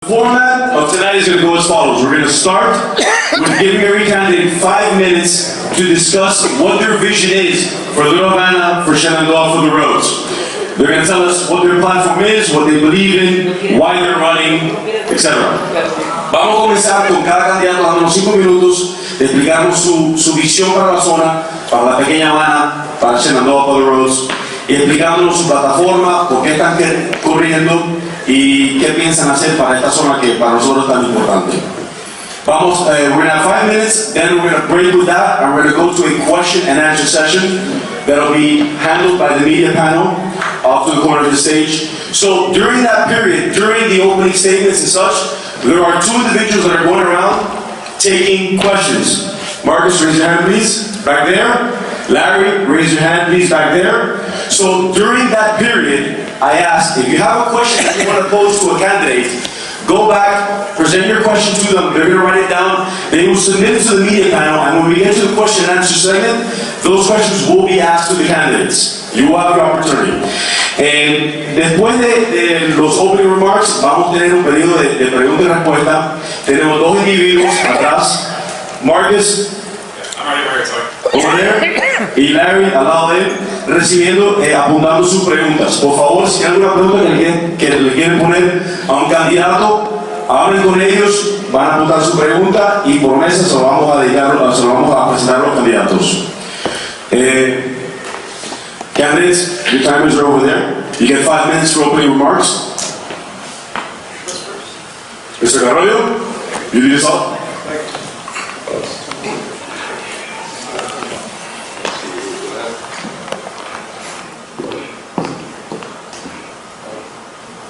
The format of tonight is going to go as follows. We're going to start with giving every candidate 5 minutes to discuss what their vision is for Little Havana, for Shenandoah, for the roads. They're going to tell us what their platform is, what they believe in, why they're running, etc. Vamos a comenzar con cada candidato dándonos 5 minutos de explicarnos su visión para la zona, para la pequeña Habana, para Shenandoah, for the roads, y explicándonos su plataforma, por qué están corriendo y qué piensan hacer para esta zona que para nosotros es tan importante. Vamos, we're going to have 5 minutes, then we're going to break with that, and we're going to go to a question and answer session that'll be handled by the media panel off to the corner of the stage. So during that period, during the opening statements and such, there are 2 individuals that are going around taking questions. Marcus, raise your hand please, back there. Larry, raise your hand please, back there. So during that period, I asked, if you have a question that you want to pose to a candidate, go back, present your question to them, they're going to write it down, they will submit it to the media panel, and when we get to the question and answer segment, those questions will be asked to the candidates. You will have your opportunity. Después de los opening remarks, vamos a tener un periodo de pregunta y respuesta. Tenemos 2 individuos atrás, Marcus, over there, y Larry al lado de él, recibiendo, apuntando sus preguntas. Por favor, si hay alguna pregunta que le quieren poner a un candidato, hablen con ellos, van a apuntar su pregunta y por mesa se lo vamos a presentar a los candidatos. Candidates, your timers are over there. You get 5 minutes for opening remarks. Mr. Carollo, you lead us off.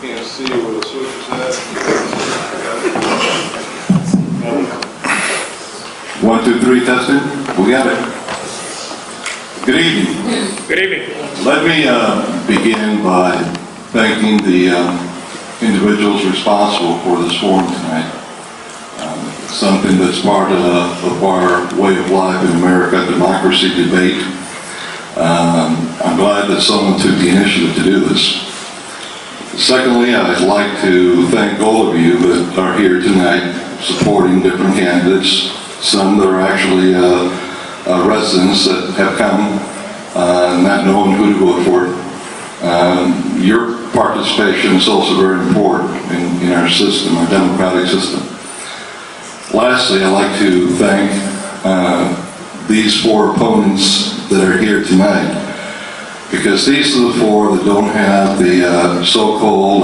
Can't see where the switch is at. 1, 2, 3, testing. We got it. Good evening. Good evening. Let me begin by thanking the individuals responsible for this forum tonight. Something that's part of our way of life in America, democracy debate. I'm glad that someone took the initiative to do this. Secondly, I'd like to thank all of you that are here tonight supporting different candidates. Some that are actually residents that have come not knowing who to vote for. Your participation is also very important in our system, our democratic system. Lastly, I'd like to thank these 4 opponents that are here tonight, because these are the 4 that don't have the so-called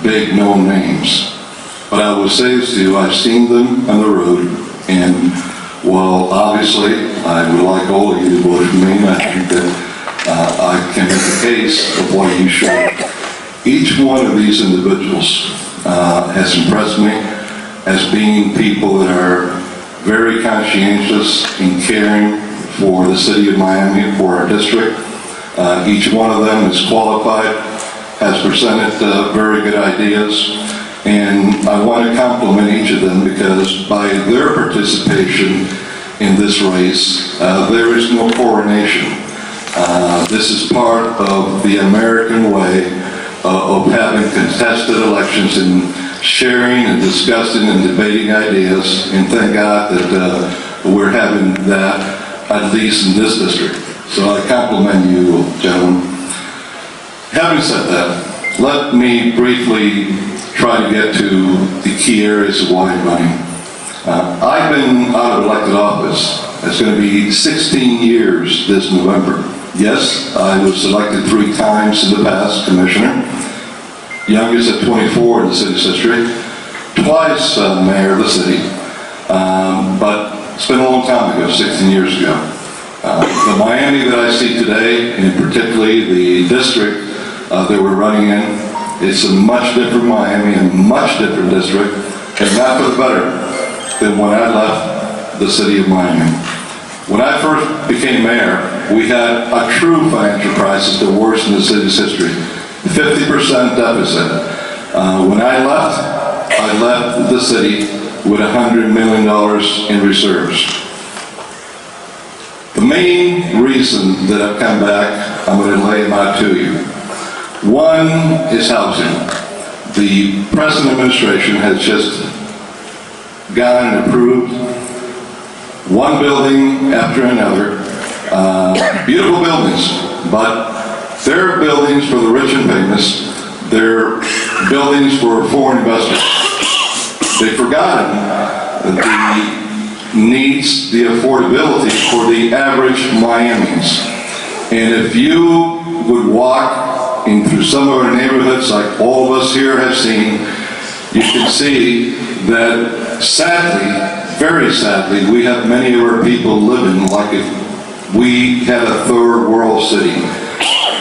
big known names. But I will say this to you, I've seen them on the road, and while obviously I would like all of you to vote for me, and I think that I can make a case of why you should. Each one of these individuals has impressed me as being people that are very conscientious and caring for the city of Miami, for our district. Each one of them is qualified, has presented very good ideas, and I want to compliment each of them because by their participation in this race, there is no coronation. This is part of the American way of having contested elections and sharing and discussing and debating ideas, and thank God that we're having that at least in this district. So I compliment you, gentlemen. Having said that, let me briefly try to get to the key areas of why I'm running. I've been out of elected office. It's going to be 16 years this November. Yes, I was elected 3 times in the past, commissioner. Youngest at 24 in the city's history. Twice mayor of the city. But it's been a long time ago, 16 years ago. The Miami that I see today, and particularly the district that we're running in, it's a much different Miami, a much different district, and not for the better than when I left the city of Miami. When I first became mayor, we had a true financial crisis, the worst in the city's history. 50% deficit. When I left the city with $100 million in reserves. The main reason that I've come back, I'm going to lay them out to you. One is housing. The present administration has just gone and approved one building after another, beautiful buildings, but they're buildings for the rich and famous. They're buildings for foreign investors. They've forgotten the needs, the affordability for the average Miamians. And if you would walk in through some of our neighborhoods, like all of us here have seen, you can see that sadly, very sadly, we have many of our people living like if we had a third world city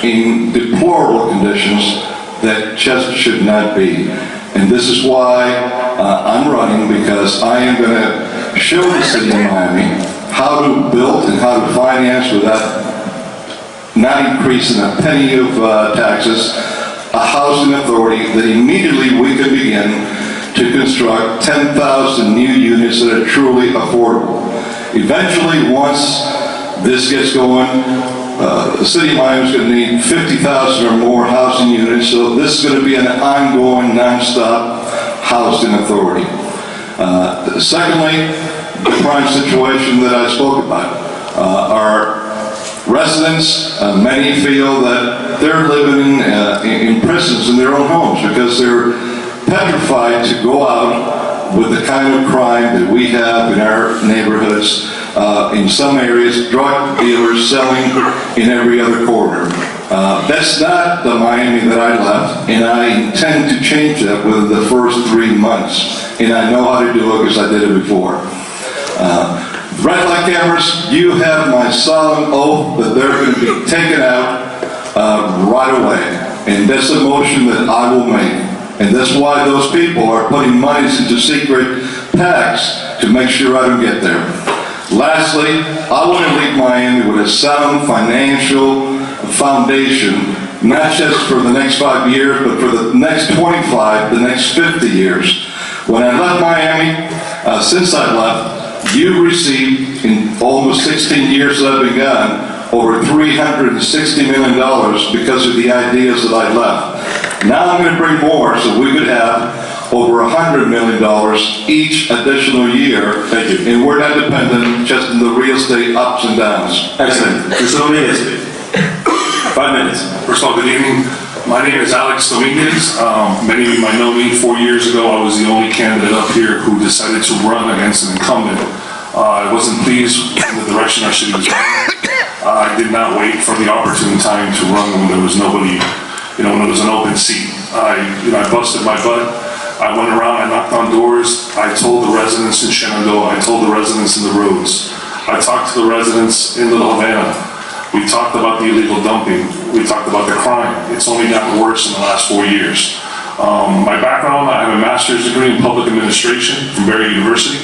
in deplorable conditions that just should not be. And this is why I'm running, because I am going to show the city of Miami how to build and how to finance without not increasing a penny of taxes, a housing authority that immediately we can begin to construct 10,000 new units that are truly affordable. Eventually, once this gets going, the city of Miami is going to need 50,000 or more housing units, so this is going to be an ongoing, non-stop housing authority. Secondly, the crime situation that I spoke about. Our residents, many feel that they're living in prisons in their own homes because they're petrified to go out with the kind of crime that we have in our neighborhoods. In some areas, drug dealers selling in every other corner. That's not the Miami that I left, and I intend to change that within the first 3 months. And I know how to do it because I did it before. Red light cameras, you have my solemn oath that they're going to be taken out right away. And that's a motion that I will make. And that's why those people are putting monies into secret PACs to make sure I don't get there. Lastly, I want to leave Miami with a sound financial foundation, not just for the next 5 years, but for the next 25, the next 50 years. When I left Miami, since I left, you received, in almost 16 years that I've been gone, over $360 million because of the ideas that I left. Now I'm going to bring more so we could have over $100 million each additional year. Thank you. And we're not dependent just on the real estate ups and downs. Excellent. Mr. Dominguez, 5 minutes. First of all, good evening. My name is Alex Dominguez. Many of you might know me. 4 years ago, I was the only candidate up here who decided to run against an incumbent. I wasn't pleased with the direction our city was going. I did not wait for the opportune time to run when there was nobody, when there was an open seat. I busted my butt. I went around, I knocked on doors, I told the residents in Shenandoah, I told the residents in the roads, I talked to the residents in Little Havana. We talked about the illegal dumping, we talked about the crime. It's only gotten worse in the last 4 years. My background, I have a master's degree in public administration from Barry University.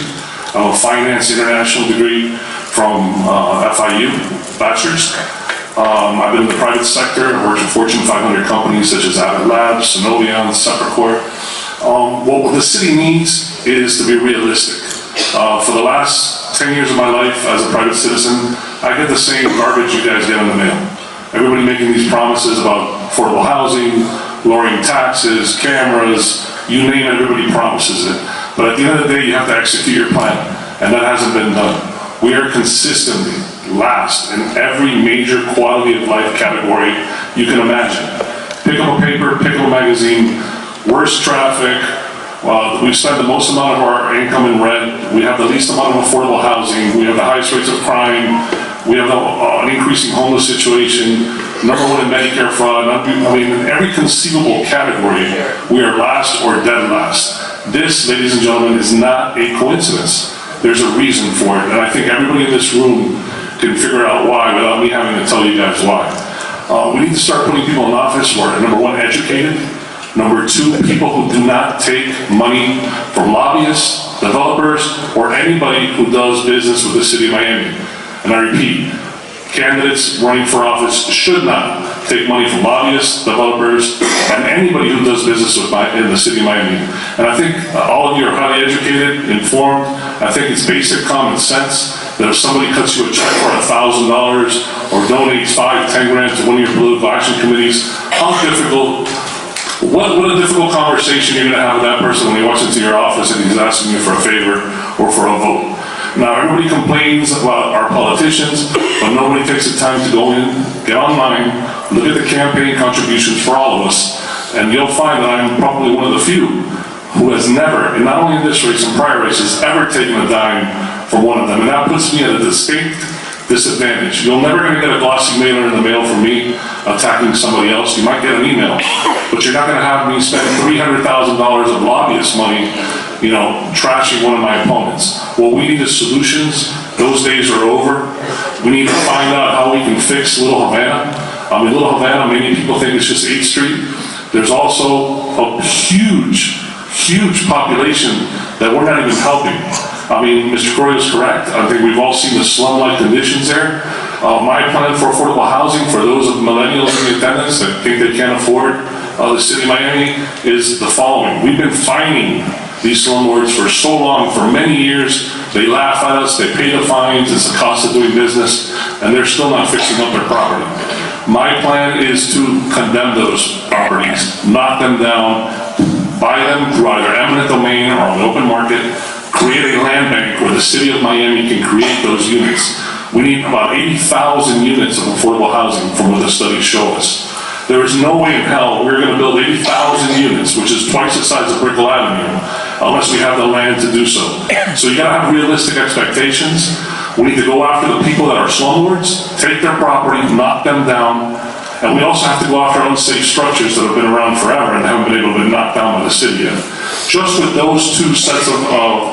I have a finance international degree from FIU, bachelor's. I've been in the private sector, I worked for Fortune 500 companies such as Abbott Labs, Synovion, Sepracor. What the city needs is to be realistic. For the last 10 years of my life as a private citizen, I get the same garbage you guys get in the mail. Everybody making these promises about affordable housing, lowering taxes, cameras, you name it, everybody promises it. But at the end of the day, you have to execute your plan, and that hasn't been done. We are consistently last in every major quality of life category you can imagine. Pick up a paper, pick up a magazine, worst traffic, we spend the most amount of our income in rent, we have the least amount of affordable housing, we have the highest rates of crime, we have an increasing homeless situation, #1 in Medicare fraud. In every conceivable category, we are last or dead last. This, ladies and gentlemen, is not a coincidence. There's a reason for it, and I think everybody in this room can figure out why without me having to tell you guys why. We need to start putting people in office who are, #1, educated. #2, people who do not take money from lobbyists, developers, or anybody who does business with the city of Miami. And I repeat, candidates running for office should not take money from lobbyists, developers, and anybody who does business in the city of Miami. And I think all of you are highly educated, informed. I think it's basic common sense that if somebody cuts you a check for $1,000 or donates 5, 10 grand to one of your political action committees, how difficult What a difficult conversation you're gonna have with that person when he walks into your office and he's asking you for a favor or for a vote. Now, everybody complains about our politicians, but nobody takes the time to go in, get online, look at the campaign contributions for all of us, and you'll find that I'm probably one of the few who has never, and not only in this race, in prior races, ever taken a dime from one of them. And that puts me at a distinct disadvantage. You're never gonna get a glossy mailer in the mail from me attacking somebody else. You might get an email, but you're not gonna have me spend $300,000 of lobbyist money, you know, trashing one of my opponents. What we need is solutions. Those days are over. We need to find out how we can fix Little Havana. I mean, Little Havana, many people think it's just 8th Street. There's also a huge population that we're not even helping. I mean, Mr. Correa is correct. I think we've all seen the slum-like conditions there. My plan for affordable housing for those of millennials in attendance that think they can't afford the city of Miami is the following. We've been fining these slumlords for so long, for many years. They laugh at us, they pay the fines, it's the cost of doing business, and they're still not fixing up their property. My plan is to condemn those properties, knock them down, buy them through either eminent domain or on the open market, create a land bank where the city of Miami can create those units. We need about 80,000 units of affordable housing from what the studies show us. There is no way in hell we're gonna build 80,000 units, which is twice the size of Brickell Avenue, unless we have the land to do so. So you gotta have realistic expectations. We need to go after the people that are slumlords, take their property, knock them down, and we also have to go after unsafe structures that have been around forever and haven't been able to be knocked down by the city yet. Just with those two sets of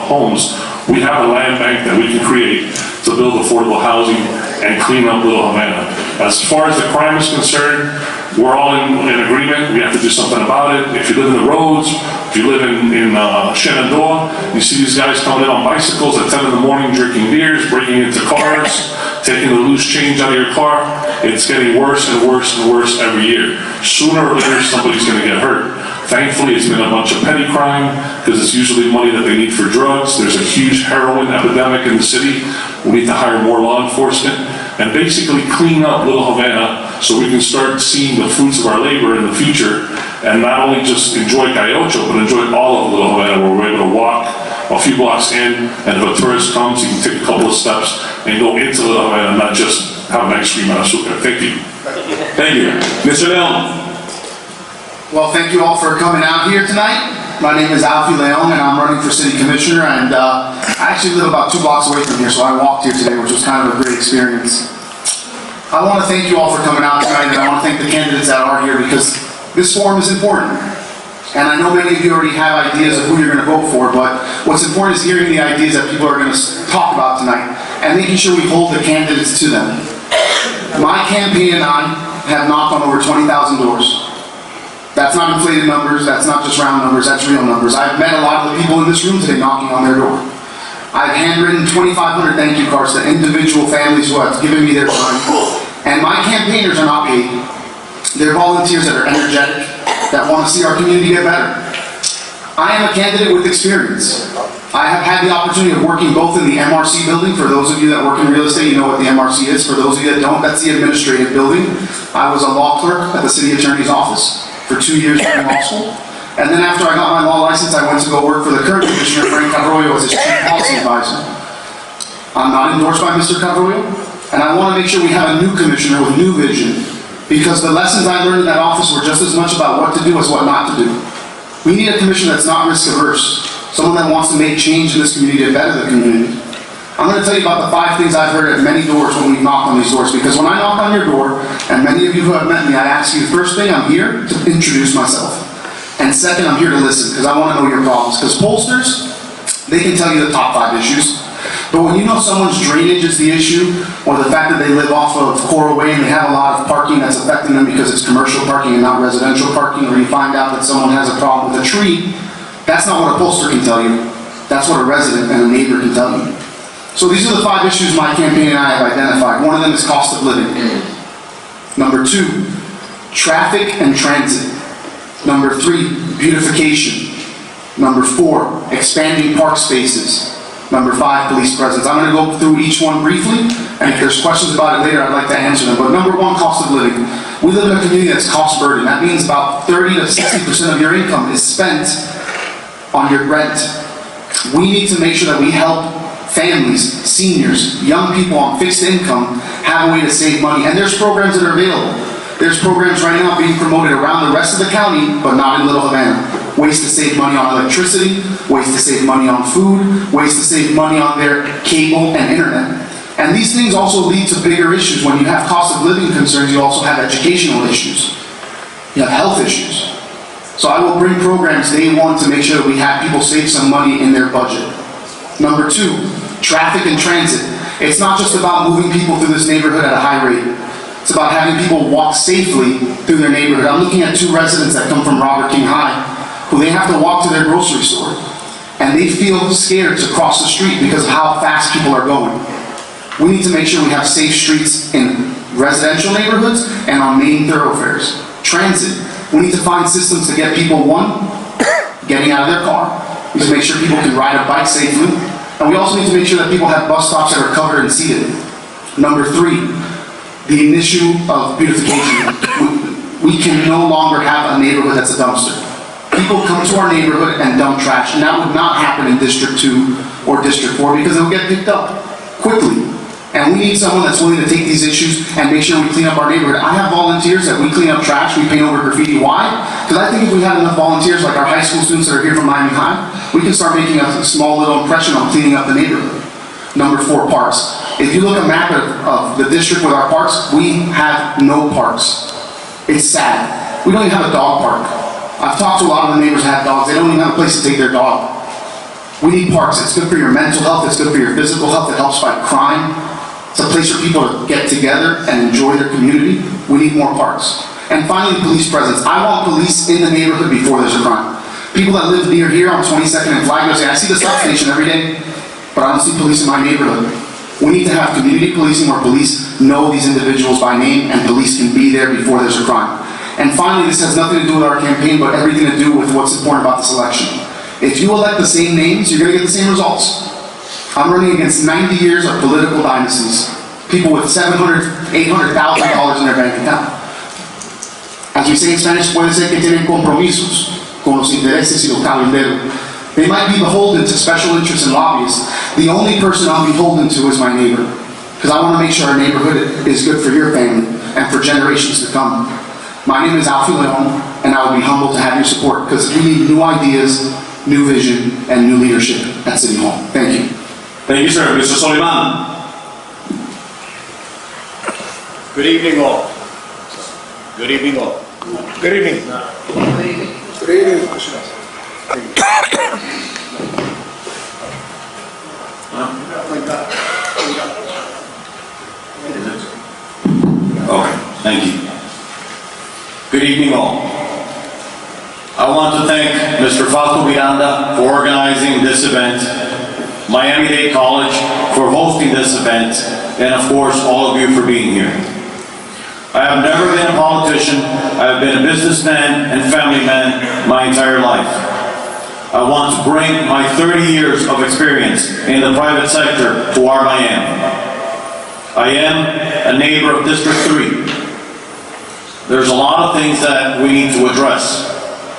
homes, we have a land bank that we can create to build affordable housing and clean up Little Havana. As far as the crime is concerned, we're all in agreement. We have to do something about it. If you live in the roads, if you live in Shenandoah, you see these guys coming in on bicycles at 10 in the morning drinking beers, breaking into cars, taking the loose change out of your car. It's getting worse and worse and worse every year. Sooner or later, somebody's gonna get hurt. Thankfully, it's been a bunch of petty crime, because it's usually money that they need for drugs. There's a huge heroin epidemic in the city. We need to hire more law enforcement and basically clean up Little Havana so we can start seeing the fruits of our labor in the future and not only just enjoy Cayocho, but enjoy all of Little Havana, where we're able to walk a few blocks in, and if a tourist comes, you can take a couple of steps and go into Little Havana and not just have an ice cream and azúcar. Thank you. Thank you. Mr. Leon. Well, thank you all for coming out here tonight. My name is Alfie Leon, and I'm running for city commissioner, and I actually live about 2 blocks away from here, so I walked here today, which was kind of a great experience. I want to thank you all for coming out tonight, and I want to thank the candidates that are here, because this forum is important. And I know many of you already have ideas of who you're going to vote for, but what's important is hearing the ideas that people are going to talk about tonight, and making sure we hold the candidates to them. My campaign and I have knocked on over 20,000 doors. That's not inflated numbers, that's not just round numbers, that's real numbers. I've met a lot of the people in this room today knocking on their door. I've handwritten 2,500 thank you cards to individual families who have given me their time. And my campaigners are not paid. They're volunteers that are energetic, that want to see our community get better. I am a candidate with experience. I have had the opportunity of working both in the MRC building. For those of you that work in real estate, you know what the MRC is. For those of you that don't, that's the administrative building. I was a law clerk at the city attorney's office for 2 years during law school. And then after I got my law license, I went to go work for the current commissioner, Frank Arroyo, as his chief policy advisor. I'm not endorsed by Mr. Arroyo, and I want to make sure we have a new commissioner with new vision, because the lessons I learned in that office were just as much about what to do as what not to do. We need a commissioner that's not risk averse, someone that wants to make change in this community and better the community. I'm going to tell you about the 5 things I've heard at many doors when we've knocked on these doors, because when I knock on your door, and many of you who have met me, I ask you, first thing, I'm here to introduce myself. And second, I'm here to listen, because I want to know your problems. Because pollsters, they can tell you the top 5 issues, but when you know someone's drainage is the issue, or the fact that they live off of Coral Way and they have a lot of parking that's affecting them because it's commercial parking and not residential parking, or you find out that someone has a problem with a tree, that's not what a pollster can tell you. That's what a resident and a neighbor can tell you. So these are the 5 issues my campaign and I have identified. One of them is cost of living. Number 2, traffic and transit. Number 3, beautification. Number 4, expanding park spaces. Number 5, police presence. I'm going to go through each one briefly, and if there's questions about it later, I'd like to answer them. But number 1, cost of living. We live in a community that's cost burdened. That means about 30 to 60% of your income is spent on your rent. We need to make sure that we help families, seniors, young people on fixed income have a way to save money. And there's programs that are available. There's programs right now being promoted around the rest of the county, but not in Little Havana. Ways to save money on electricity, ways to save money on food, ways to save money on their cable and internet. And these things also lead to bigger issues. When you have cost of living concerns, you also have educational issues. You have health issues. So I will bring programs day one to make sure that we have people save some money in their budget. Number two, traffic and transit. It's not just about moving people through this neighborhood at a high rate. It's about having people walk safely through their neighborhood. I'm looking at 2 residents that come from Robert King High, who they have to walk to their grocery store. And they feel scared to cross the street because of how fast people are going. We need to make sure we have safe streets in residential neighborhoods and on main thoroughfares. Transit. We need to find systems to get people, one, getting out of their car. We need to make sure people can ride a bike safely. And we also need to make sure that people have bus stops that are covered and seated. Number 3, the issue of beautification. We can no longer have a neighborhood that's a dumpster. People come to our neighborhood and dump trash, and that would not happen in District 2 or District 4 because it would get picked up quickly. And we need someone that's willing to take these issues and make sure we clean up our neighborhood. I have volunteers that we clean up trash, we paint over graffiti. Why? Because I think if we had enough volunteers like our high school students that are here from Miami High, we can start making a small little impression on cleaning up the neighborhood. Number 4, parks. If you look at a map of the district with our parks, we have no parks. It's sad. We don't even have a dog park. I've talked to a lot of the neighbors that have dogs. They don't even have a place to take their dog. We need parks. It's good for your mental health. It's good for your physical health. It helps fight crime. It's a place for people to get together and enjoy their community. We need more parks. And finally, police presence. I want police in the neighborhood before there's a crime. People that live near here on 22nd and Flagler say, I see the stop station every day, but I don't see police in my neighborhood. We need to have community policing where police know these individuals by name and police can be there before there's a crime. And finally, this has nothing to do with our campaign, but everything to do with what's important about this election. If you elect the same names, you're going to get the same results. I'm running against 90 years of political dynasties. People with $700,000, $800,000 in their bank account. As we say in Spanish, puede ser que tienen compromisos con los intereses y los cabilderos. They might be beholden to special interests and lobbyists. The only person I'm beholden to is my neighbor. Because I want to make sure our neighborhood is good for your family and for generations to come. My name is Alfie Leon, and I would be humbled to have your support because we need new ideas, new vision, and new leadership at City Hall. Thank you. Thank you, sir. Mr. Soliman. Good evening all. Good evening all. Good evening. Good evening. Okay, thank you. Good evening all. I want to thank Mr. Fausto Miranda for organizing this event, Miami-Dade College for hosting this event, and of course all of you for being here. I have never been a politician. I have been a businessman and family man my entire life. I want to bring my 30 years of experience in the private sector to where I am. I am a neighbor of District 3. There's a lot of things that we need to address.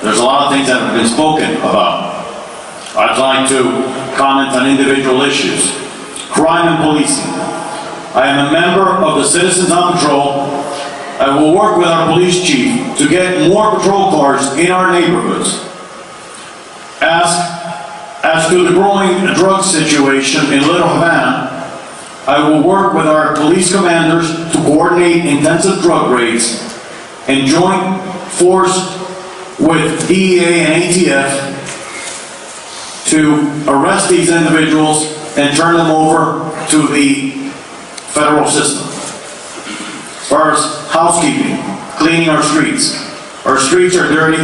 There's a lot of things that have been spoken about. I'd like to comment on individual issues. Crime and policing. I am a member of the Citizens on Patrol. I will work with our police chief to get more patrol cars in our neighborhoods. As to the growing drug situation in Little Havana, I will work with our police commanders to coordinate intensive drug raids and joint force with DEA and ATF to arrest these individuals and turn them over to the federal system. As far as housekeeping, cleaning our streets. Our streets are dirty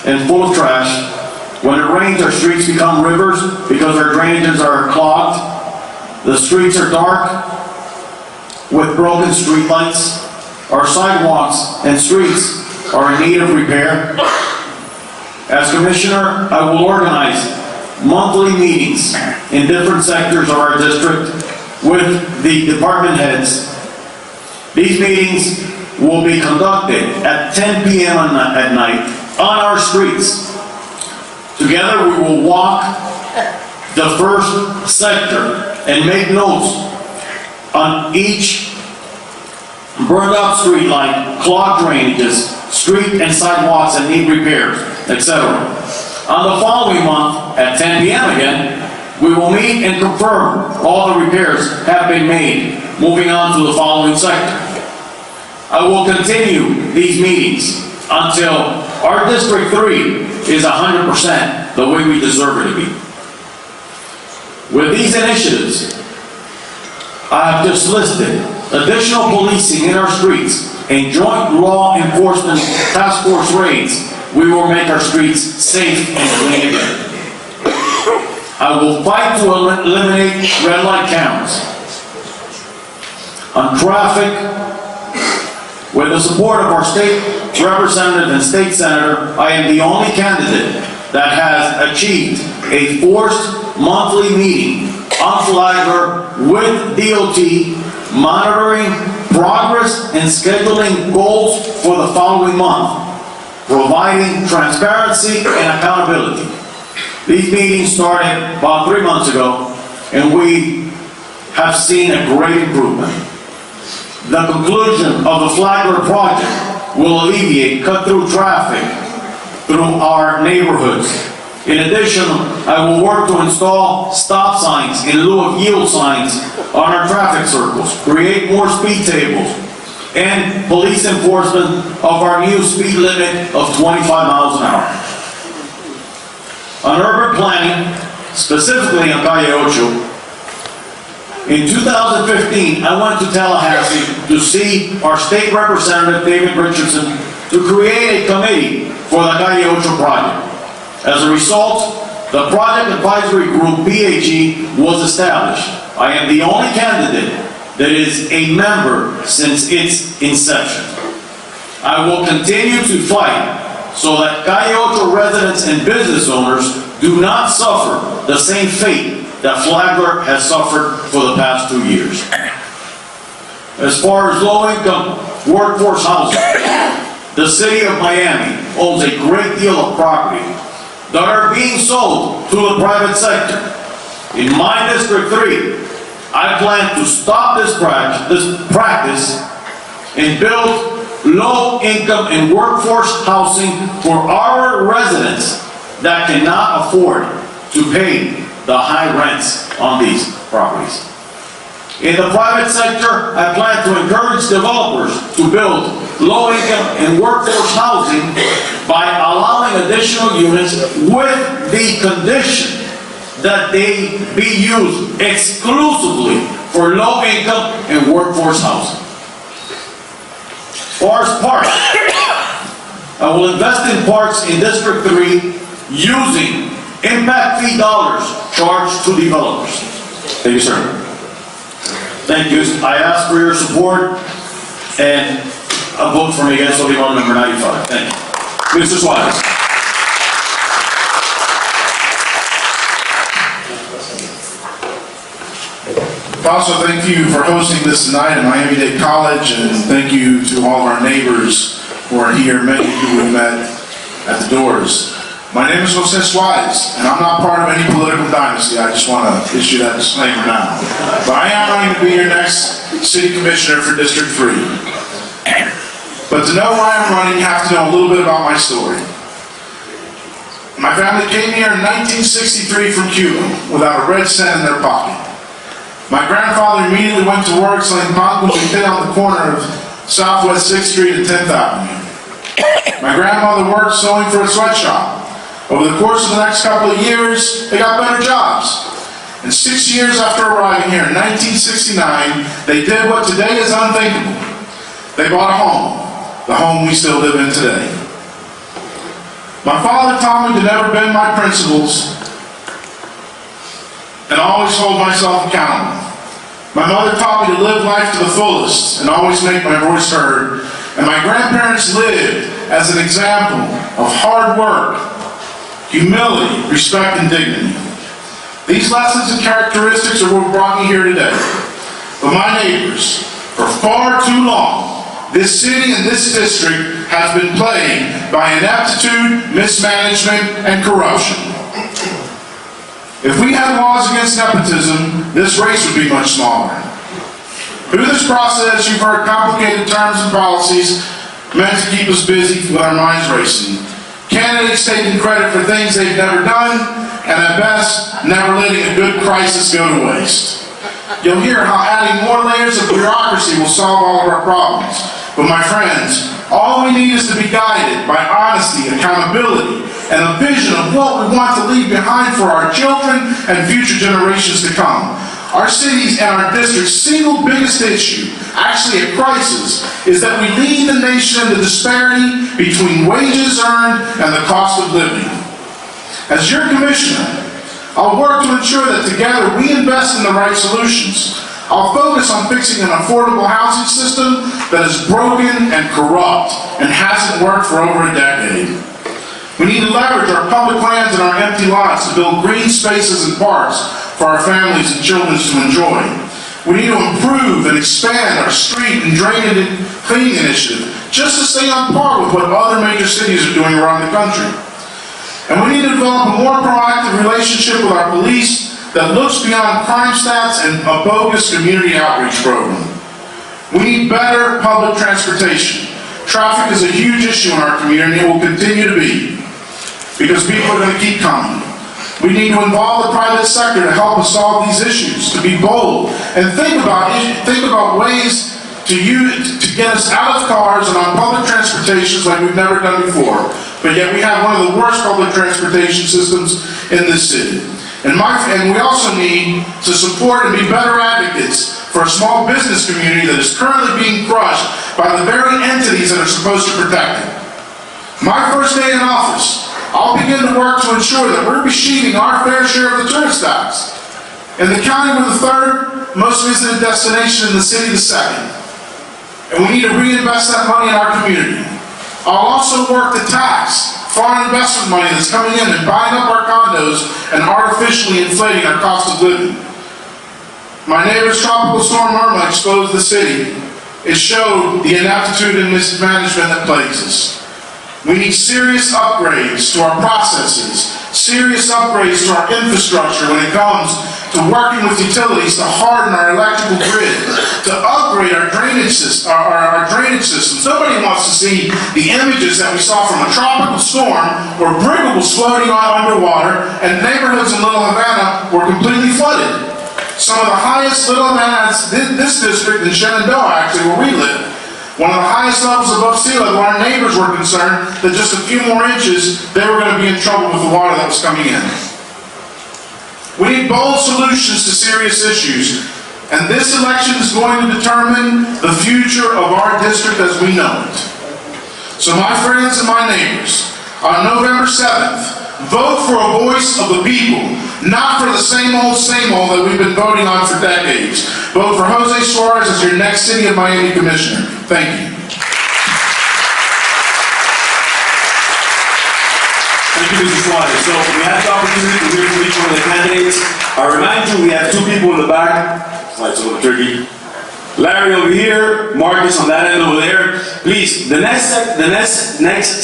and full of trash. When it rains, our streets become rivers because our drainages are clogged. The streets are dark with broken street lights. Our sidewalks and streets are in need of repair. As Commissioner, I will organize monthly meetings in different sectors of our district with the department heads. These meetings will be conducted at 10 p.m. at night on our streets. Together we will walk the first sector and make notes on each burned up street light, clogged drainages, street and sidewalks that need repairs, etc. On the following month, at 10 p.m. again, we will meet and confirm all the repairs have been made, moving on to the following sector. I will continue these meetings until our District 3 is 100% the way we deserve it to be. With these initiatives I have just listed, additional policing in our streets, and joint law enforcement task force raids, we will make our streets safe and clean again. I will fight to eliminate red light cameras. On traffic, with the support of our state representative and state senator, I am the only candidate that has achieved a forced monthly meeting on Flagler with DOT, monitoring progress and scheduling goals for the following month, providing transparency and accountability. These meetings started about 3 months ago, and we have seen a great improvement. The conclusion of the Flagler project will alleviate cut-through traffic through our neighborhoods. In addition, I will work to install stop signs in lieu of yield signs on our traffic circles, create more speed tables, and police enforcement of our new speed limit of 25 miles an hour. On urban planning, specifically on Calle Ocho, in 2015, I went to Tallahassee to see our state representative, David Richardson, to create a committee for the Calle Ocho project. As a result, the Project Advisory Group, PAG, was established. I am the only candidate that is a member since its inception. I will continue to fight so that Calle Ocho residents and business owners do not suffer the same fate that Flagler has suffered for the past 2 years. As far as low-income workforce housing, the city of Miami owns a great deal of property that are being sold to the private sector. In my District 3, I plan to stop this practice and build low-income and workforce housing for our residents that cannot afford to pay the high rents on these properties. In the private sector, I plan to encourage developers to build low-income and workforce housing by allowing additional units with the condition that they be used exclusively for low-income and workforce housing. As far as parks, I will invest in parks in District 3 using impact fee dollars charged to developers. Thank you, sir. Thank you. I ask for your support and a vote for me against OB number 95. Thank you. Mr. Suarez. Also, thank you for hosting this tonight at Miami-Dade College, and thank you to all of our neighbors who are here, many who we met at the doors. My name is Jose Suarez, and I'm not part of any political dynasty. I just want to issue that disclaimer now. But I am running to be your next city commissioner for District 3. But to know why I'm running, you have to know a little bit about my story. My family came here in 1963 from Cuba without a red cent in their pocket. My grandfather immediately went to work selling pan con leche on the corner of Southwest 6th Street and 10th Avenue. My grandmother worked sewing for a sweatshop. Over the course of the next couple of years, they got better jobs. And 6 years after arriving here in 1969, they did what today is unthinkable. They bought a home, the home we still live in today. My father taught me to never bend my principles and always hold myself accountable. My mother taught me to live life to the fullest and always make my voice heard. And my grandparents lived as an example of hard work, humility, respect, and dignity. These lessons and characteristics are what brought me here today. But my neighbors, for far too long, This city and this district has been plagued by ineptitude, mismanagement, and corruption. If we had laws against nepotism, this race would be much smaller. Through this process, you've heard complicated terms and policies meant to keep us busy with our minds racing. Candidates taking credit for things they've never done, and at best, never letting a good crisis go to waste. You'll hear how adding more layers of bureaucracy will solve all of our problems. But my friends, all we need is to be guided by honesty, accountability, and a vision of what we want to leave behind for our children and future generations to come. Our city's and our district's single biggest issue, actually a crisis, is that we lead the nation in the disparity between wages earned and the cost of living. As your commissioner, I'll work to ensure that together we invest in the right solutions. I'll focus on fixing an affordable housing system that is broken and corrupt and hasn't worked for over a decade. We need to leverage our public lands and our empty lots to build green spaces and parks for our families and children to enjoy. We need to improve and expand our street and drainage and cleaning initiative just to stay on par with what other major cities are doing around the country. And we need to develop a more proactive relationship with our police that looks beyond crime stats and a bogus community outreach program. We need better public transportation. Traffic is a huge issue in our community and will continue to be, because people are going to keep coming. We need to involve the private sector to help us solve these issues, to be bold, and think about ways to get us out of cars and on public transportations like we've never done before. But yet we have one of the worst public transportation systems in this city. And we also need to support and be better advocates for a small business community that is currently being crushed by the very entities that are supposed to protect it. My first day in office, I'll begin to work to ensure that we're receiving our fair share of the tourist tax. In the county, we're the third most visited destination, in the city, the second. And we need to reinvest that money in our community. I'll also work to tax foreign investment money that's coming in and buying up our condos and artificially inflating our cost of living. My neighbor's tropical storm Irma exposed the city. It showed the ineptitude and mismanagement that plagues us. We need serious upgrades to our processes, serious upgrades to our infrastructure when it comes to working with utilities to harden our electrical grid, to upgrade our drainage system. Nobody wants to see the images that we saw from a tropical storm where Brickell was floating on underwater and neighborhoods in Little Havana were completely flooded. Some of the highest Little Havana, this district in Shenandoah actually, where we live, one of the highest levels above sea level. Our neighbors were concerned that just a few more inches, they were going to be in trouble with the water that was coming in. We need bold solutions to serious issues, and this election is going to determine the future of our district as we know it. So my friends and my neighbors, on November 7th, vote for a voice of the people, not for the same old that we've been voting on for decades. Vote for Jose Suarez as your next City of Miami Commissioner. Thank you. Thank you, Mr. Suarez. So we have the opportunity to hear from each one of the candidates. I remind you, we have two people in the back. Slides over turkey. Larry over here, Marcus on that end over there. Please, the next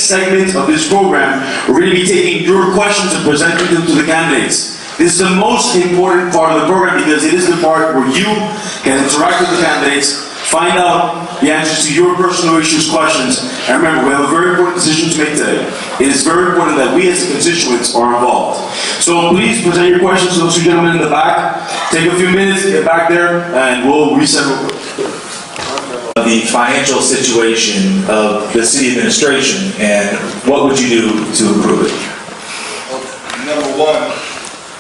segment of this program, we're going to be taking your questions and presenting them to the candidates. This is the most important part of the program because it is the part where you can interact with the candidates, find out the answers to your personal issues, questions. And remember, we have a very important decision to make today. It is very important that we as the constituents are involved. So please present your questions to those two gentlemen in the back. Take a few minutes, get back there, and we'll reset real quick. The financial situation of the city administration, and what would you do to improve it? Number one,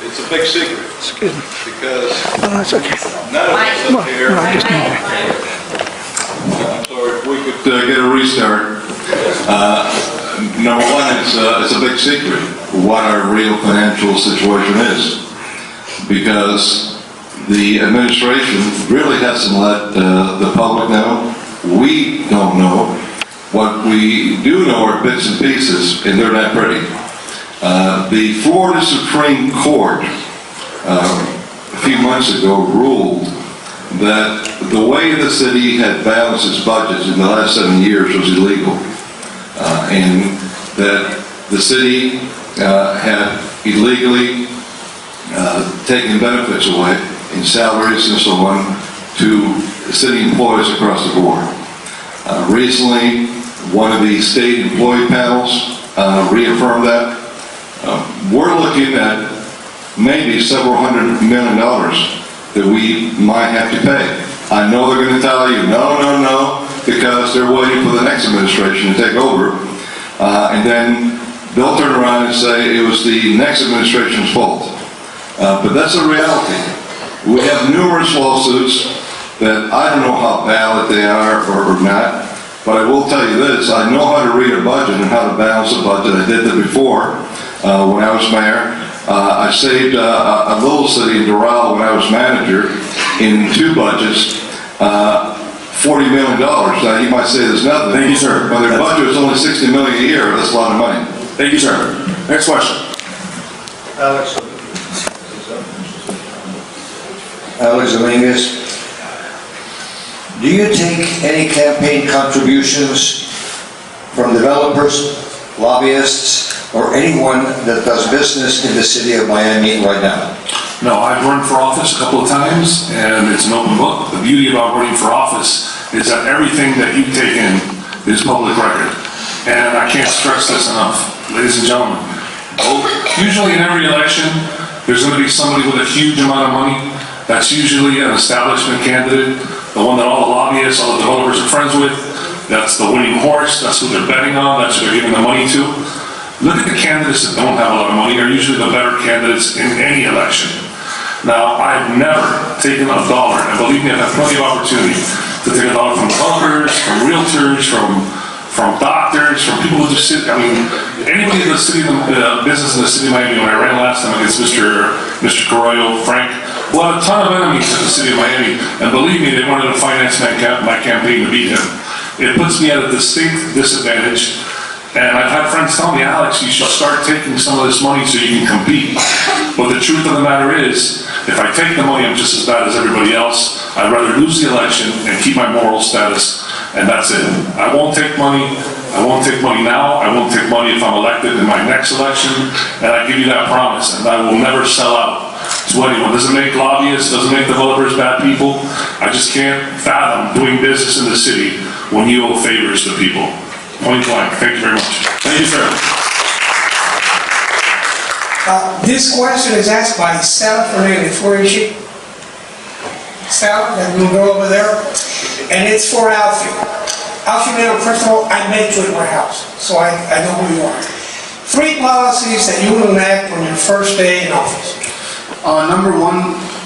it's a big secret. Excuse me. Because none of us up here. I'm sorry, if we could Get a restart. Number one, it's a big secret what our real financial situation is, because the administration really hasn't let the public know. We don't know. What we do know are bits and pieces, and they're not pretty. The Florida Supreme Court a few months ago ruled that the way the city had balanced its budgets in the last 7 years was illegal. And that the city had illegally taken benefits away in salaries and so on to city employees across the board. Recently, one of the state employee panels reaffirmed that. We're looking at maybe several $100 million that we might have to pay. I know they're going to tell you, no, because they're waiting for the next administration to take over. And then they'll turn around and say it was the next administration's fault. But that's a reality. We have numerous lawsuits that I don't know how valid they are or not, but I will tell you this, I know how to read a budget and how to balance a budget. I did that before when I was mayor. I saved a little city in Doral when I was manager in 2 budgets, $40 million. Now you might say there's nothing. Thank you, sir. But their budget was only $60 million a year. That's a lot of money. Thank you, sir. Next question. Alex Dominguez. Do you take any campaign contributions from developers, lobbyists, or anyone that does business in the city of Miami right now? No, I've run for office a couple of times, and it's an open book. The beauty about running for office is that everything that you take in is public record. And I can't stress this enough, ladies and gentlemen. Usually in every election, there's going to be somebody with a huge amount of money. That's usually an establishment candidate, the one that all the lobbyists, all the developers are friends with. That's the winning horse, that's who they're betting on, that's who they're giving the money to. Look at the candidates that don't have a lot of money, are usually the better candidates in any election. Now, I've never taken $1, and believe me, I've had plenty of opportunity to take $1 from developers, from realtors, from doctors, from people who just sit, I mean, anybody in the city, business in the city of Miami, when I ran last time against Mr. Carrillo, Frank, who had a ton of enemies in the city of Miami, and believe me, they wanted to finance my campaign to beat him. It puts me at a distinct disadvantage, and I've had friends tell me, Alex, you should start taking some of this money so you can compete. But the truth of the matter is, if I take the money, I'm just as bad as everybody else. I'd rather lose the election and keep my moral status, and that's it. I won't take money. I won't take money now. I won't take money if I'm elected in my next election, and I give you that promise, and I will never sell out to anyone. Doesn't make lobbyists, doesn't make developers bad people. I just can't fathom doing business in the city when you owe favors to people. Point blank. Thank you very much. Thank you, sir. This question is asked by Sal Fernandez. Where is she? Sal, that little girl over there. And it's for Alfie. Alfie, man, first of all, I met you at my house, so I know who you are. 3 policies that you will enact on your first day in office. Number 1,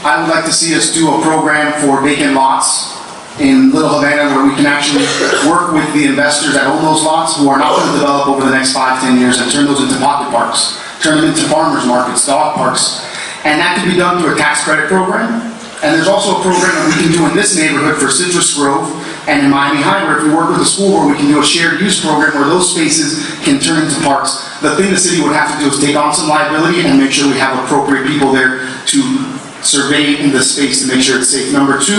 I would like to see us do a program for vacant lots in Little Havana where we can actually work with the investors that own those lots who are not going to develop over the next 5-10 years and turn those into pocket parks, turn them into farmers markets, dog parks. And that can be done through a tax credit program. And there's also a program that we can do in this neighborhood for Citrus Grove and in Miami High, where if we work with the school board, we can do a shared use program where those spaces can turn into parks. The thing the city would have to do is take on some liability and make sure we have appropriate people there to survey in the space to make sure it's safe. Number 2,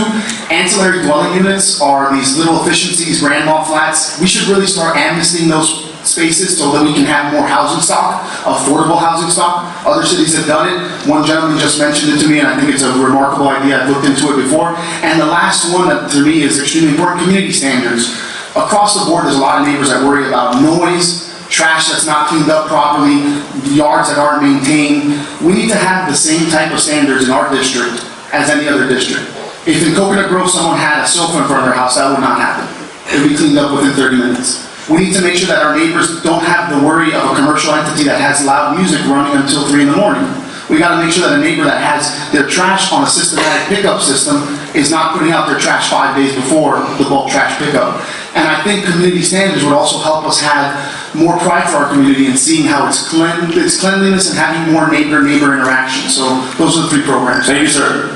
ancillary dwelling units are these little efficiencies, grand mal flats. We should really start amnestying those spaces so that we can have more housing stock, affordable housing stock. Other cities have done it. One gentleman just mentioned it to me, and I think it's a remarkable idea. I've looked into it before. And the last one that to me is extremely important, community standards. Across the board, there's a lot of neighbors that worry about noise, trash that's not cleaned up properly, yards that aren't maintained. We need to have the same type of standards in our district as any other district. If in Coconut Grove someone had a sofa in front of their house, that would not happen. It would be cleaned up within 30 minutes. We need to make sure that our neighbors don't have the worry of a commercial entity that has loud music running until 3 in the morning. We got to make sure that a neighbor that has their trash on a systematic pickup system is not putting out their trash 5 days before the bulk trash pickup. And I think community standards would also help us have more pride for our community and seeing how it's cleanliness and having more neighbor-neighbor interaction. So those are the 3 programs. Thank you, sir.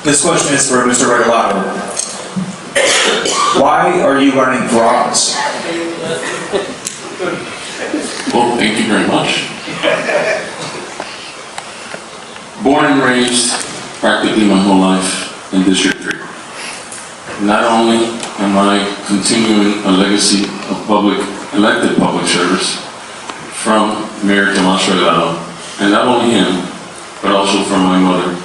This question is for Mr. Regalado. Why are you running for office? Well, thank you very much. Born and raised practically my whole life in District 3. Not only am I continuing a legacy of elected public service from Mayor Tomas Regalado, and not only him, but also from my mother,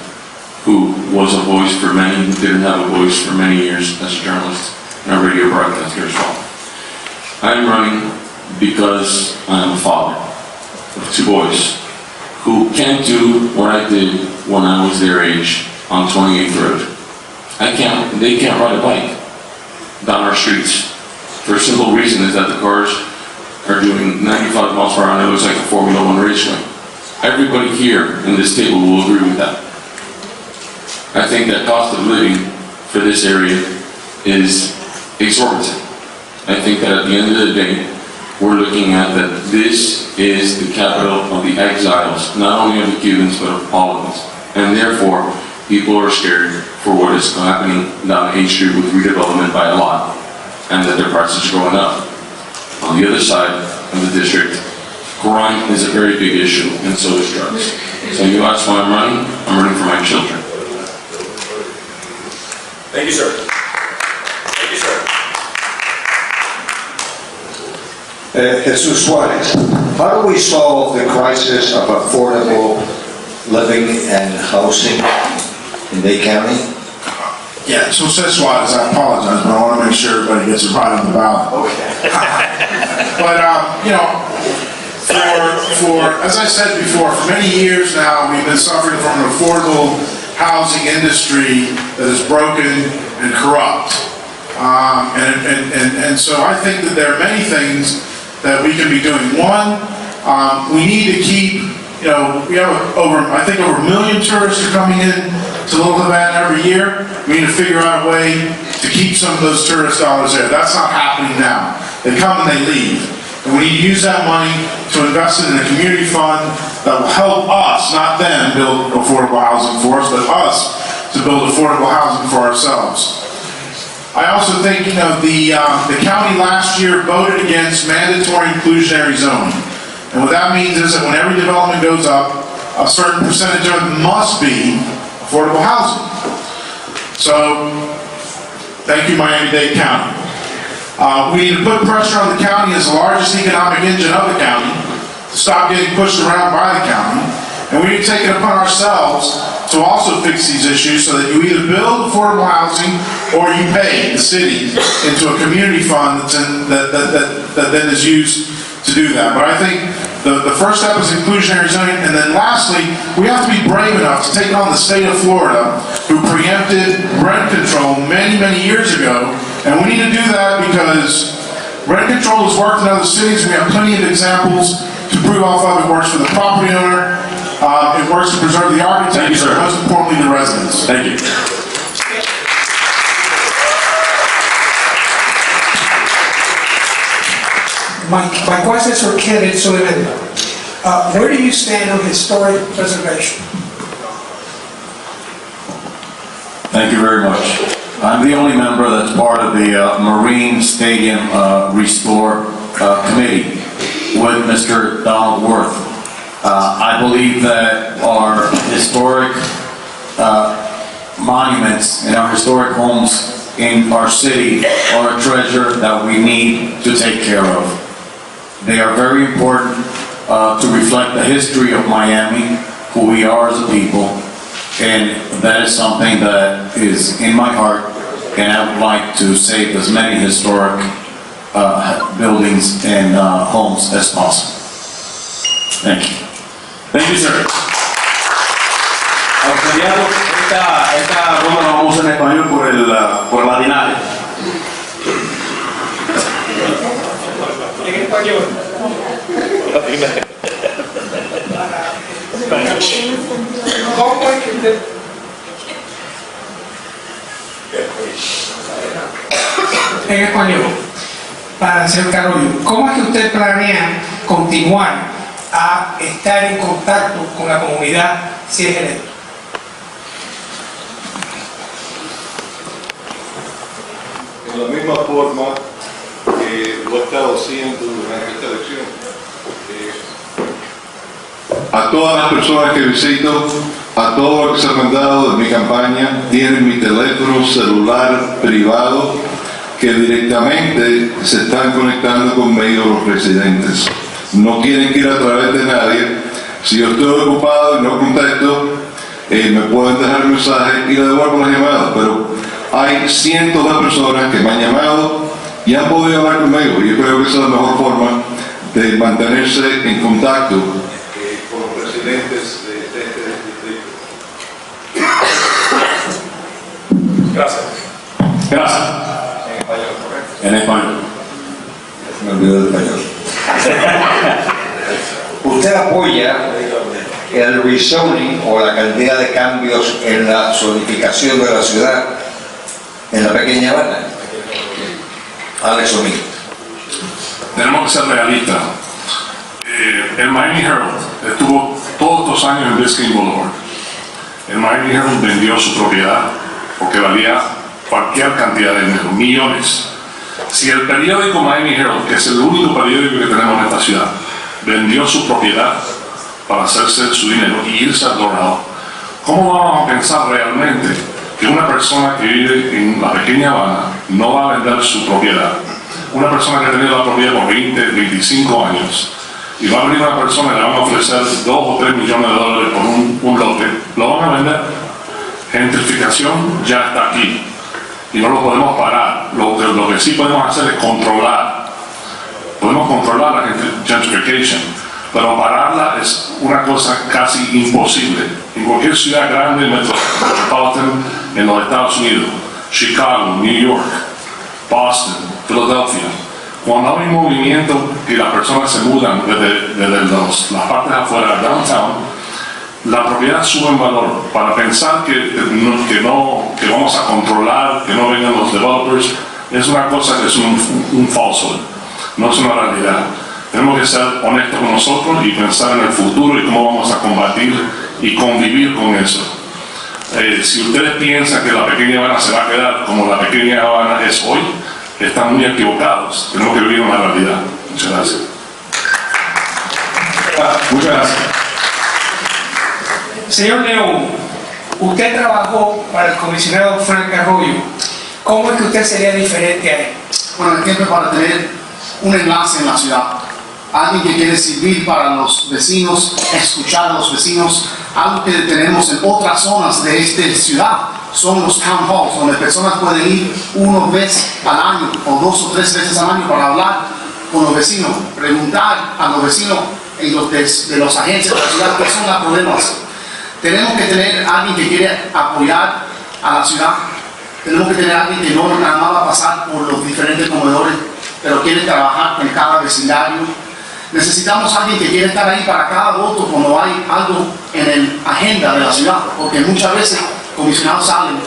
who was a voice for many who didn't have a voice for many years as a journalist and a radio broadcaster as well. I'm running because I'm a father of 2 boys who can't do what I did when I was their age on 28th Road. They can't ride a bike down our streets for a simple reason is that the cars are doing 95 miles per hour and it looks like a Formula One raceway. Everybody here in this table will agree with that. I think that cost of living for this area is exorbitant. I think that at the end of the day, we're looking at that this is the capital of the exiles, not only of the Cubans, but of all of us. And therefore, people are scared for what is happening down 8th Street with redevelopment by a lot, and that their prices are going up. On the other side of the district, crime is a very big issue, and so is drugs. So you ask why I'm running for my children. Thank you, sir. Thank you, sir. Jesus Suarez, how do we solve the crisis of affordable living and housing in Dade County? Yeah, so Suarez, I apologize, but I want to make sure everybody gets it right on the ballot. Okay. But, you know, as I said before, for many years now, we've been suffering from an affordable housing industry that is broken and corrupt. And so I think that there are many things that we can be doing. One, we need to keep, you know, we have over 1 million tourists are coming in to Little Havana every year. We need to figure out a way to keep some of those tourist dollars there. That's not happening now. They come and they leave. And we need to use that money to invest it in a community fund that will help us, not them, build affordable housing for us, but us to build affordable housing for ourselves. I also think, you know, the county last year voted against mandatory inclusionary zoning. And what that means is that when every development goes up, a certain percentage of it must be affordable housing. So, thank you, Miami-Dade County. We need to put pressure on the county as the largest economic engine of the county to stop getting pushed around by the county. And we need to take it upon ourselves to also fix these issues so that you either build affordable housing or you pay the city into a community fund that then is used to do that. But I think the first step is inclusionary zoning, and then lastly, we have to be brave enough to take on the state of Florida, who preempted rent control many, many years ago, and we need to do that because rent control has worked in other cities. We have plenty of examples to prove off of. It works for the property owner, it works to preserve the architecture, and most importantly, the residents. Thank you. My question is for Kenneth Sullivan. Where do you stand on historic preservation? Thank you very much. I'm the only member that's part of the Marine Stadium Restore Committee with Mr. Donald Worth. I believe that our historic monuments and our historic homes in our city are a treasure that we need to take care of. They are very important to reflect the history of Miami, who we are as a people, and that is something that is in my heart, and I would like to save as many historic buildings and homes as possible. Thank you. Thank you, sir. Auxiliado, esta ronda la vamos a hacer en español por el latinaje. En español. ¿Cómo es que usted... En español, para el señor Carollo, ¿cómo es que usted planea continuar a estar en contacto con la comunidad si es electo? En la misma forma que lo he estado haciendo durante esta elección. A todas las personas que visito, a a todo lo que se ha mandado de mi campaña tienen mi teléfono celular privado que directamente se están conectando conmigo los residentes. No tienen que ir a través de nadie. Si yo estoy ocupado y no contesto, me pueden dejar mensaje y le devuelvo las llamadas, pero hay cientos de personas que me han llamado y han podido hablar conmigo. Yo creo que esa es la mejor forma de mantenerse en contacto con los residentes de este distrito. Gracias. En español. Me olvidó el español. ¿Usted apoya el rezoning o la cantidad de cambios en la zonificación de la ciudad en la Pequeña Habana? Alex O'Neill. Tenemos que ser realistas. El Miami Herald estuvo todos estos años en Biscayne Boulevard. El Miami Herald vendió su propiedad porque valía cualquier cantidad de dinero, millones. Si el periódico Miami Herald, que es el único periódico que tenemos en esta ciudad, vendió su propiedad para hacerse su dinero y irse al Dorado, ¿cómo vamos a pensar realmente que una persona que vive en la Pequeña Habana no va a vender su propiedad? Una persona que ha tenido la propiedad por 20, 25 años y va a venir una persona y le van a ofrecer 2 o 3 millones de dólares por un lote, ¿lo van a vender? Gentrificación ya está aquí y no lo podemos parar. Lo que sí podemos hacer es controlar. Podemos controlar la gentrification, pero pararla es una cosa casi imposible. En cualquier ciudad grande metropolitana en los Estados Unidos, Chicago, New York, Boston, Philadelphia, cuando hay un movimiento que las personas se mudan desde las partes afuera de downtown, la propiedad sube en valor. Para pensar que vamos a controlar, que no vengan los developers, es una cosa que es un falso, no es una realidad. Tenemos que ser honestos con nosotros y pensar en el futuro y cómo vamos a combatir y convivir con eso. Si ustedes piensan que la Pequeña Habana se va a quedar como la Pequeña Habana es hoy, están muy equivocados. Tenemos que vivir una realidad. Muchas gracias. Muchas gracias. Señor León, usted trabajó para el comisionado Frank Arroyo. ¿Cómo es que usted sería diferente a él? Bueno, el tiempo para tener un enlace en la ciudad. Alguien que quiere servir para los vecinos, escuchar a los vecinos. Algo que tenemos en otras zonas de esta ciudad son los town halls, donde personas pueden ir una vez al año o 2 o 3 veces al año para hablar con los vecinos, preguntar a los vecinos de las agencias de la ciudad qué son los problemas. Tenemos que tener alguien que quiere apoyar a la ciudad. Tenemos que tener alguien que no nada más va a pasar por los diferentes comedores, pero quiere trabajar con cada vecindario. Necesitamos alguien que quiere estar ahí para cada voto cuando hay algo en la agenda de la ciudad, porque muchas veces comisionados salen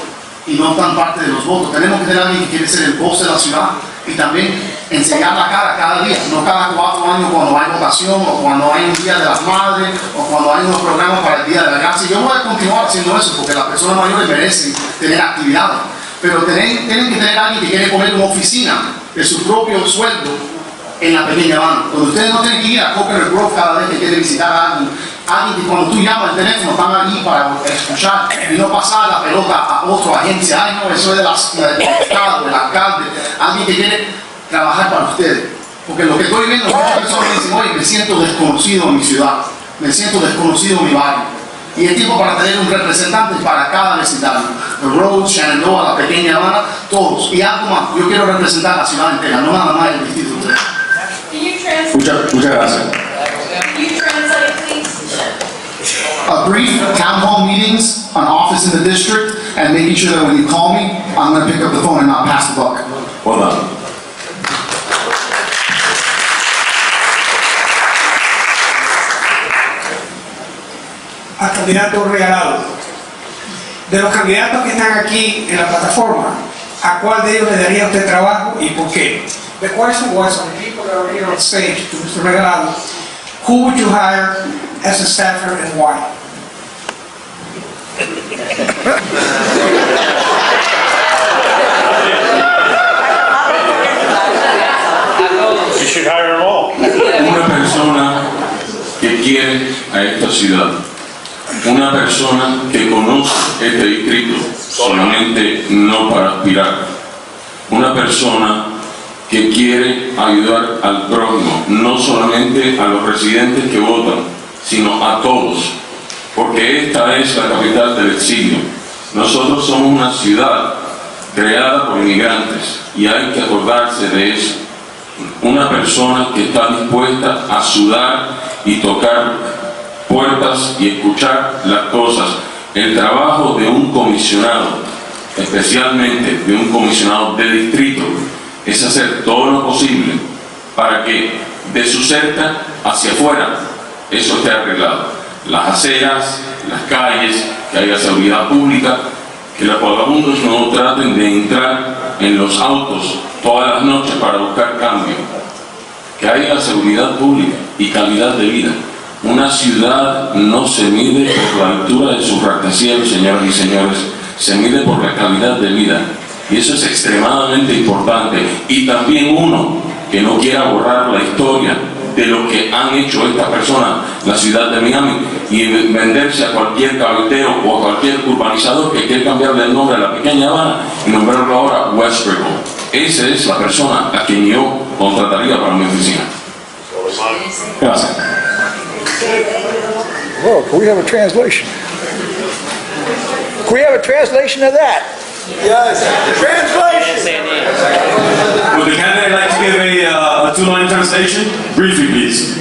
y no están parte de los votos. Tenemos que tener alguien que quiere ser el voz de la ciudad y también enseñar la cara cada día, no cada 4 años cuando hay votación o cuando hay un Día de las Madres o cuando hay unos programas para el Día de la Gracia. Yo voy a continuar haciendo eso porque las personas mayores merecen tener actividades, pero tienen que tener alguien que quiere poner una oficina de su propio sueldo en la Pequeña Habana, donde ustedes no tienen que ir a Coconut Grove cada vez que quieren visitar a alguien que cuando tú llamas el teléfono están allí para escuchar y no pasar la pelota a otra agencia. Ay, no, eso es del Estado, del alcalde, alguien que quiere trabajar para ustedes. Porque lo que estoy viendo, muchas personas dicen, oye, me siento desconocido en mi ciudad, me siento desconocido en mi barrio. Y es tiempo para tener un representante para cada vecindario. The Road, Shenandoah, la Pequeña Habana, todos. Y algo más, yo quiero representar la ciudad entera, no nada más el distrito. Muchas gracias. A brief town hall meetings, an office in the district, and making sure that when you call me, I'm going to pick up the phone and not pass the buck. Well done. Al candidato regalado. De los candidatos que están aquí en la plataforma, ¿a cuál de ellos le daría usted trabajo y por qué? The question was on the people that are here on stage to Mr. Regalado, who would you hire as a staffer and why? You should hire them all. Una persona que quiere a esta ciudad, una persona que conoce este distrito solamente no para aspirar, una persona que quiere ayudar al prójimo, no solamente a los residentes que votan, sino a todos, porque esta es la capital del exilio. Nosotros somos una ciudad creada por inmigrantes y hay que acordarse de eso. Una persona que está dispuesta a sudar y tocar puertas y escuchar las cosas. El trabajo de un comisionado, especialmente de un comisionado de distrito, es hacer todo lo posible para que de su cerca hacia afuera eso esté arreglado. Las aceras, las calles, que haya seguridad pública, que los vagabundos no traten de entrar en los autos todas las noches para buscar cambio, que haya seguridad pública y calidad de vida. Una ciudad no se mide por la altura de sus rascacielos, señoras y señores, se mide por la calidad de vida. Y eso es extremadamente importante. Y también uno que no quiera borrar la historia de lo que han hecho estas personas, la ciudad de Miami, y venderse a cualquier cabecero o a cualquier urbanizador que quiera cambiarle el nombre a la pequeña Habana y nombrarlo ahora Westbrook. Esa es la persona a quien yo contrataría para mi oficina. Gracias. Well, can we have a translation? Can we have a translation of that? Yes. Translation. Would the candidate like to give a two-line translation? Briefly, please.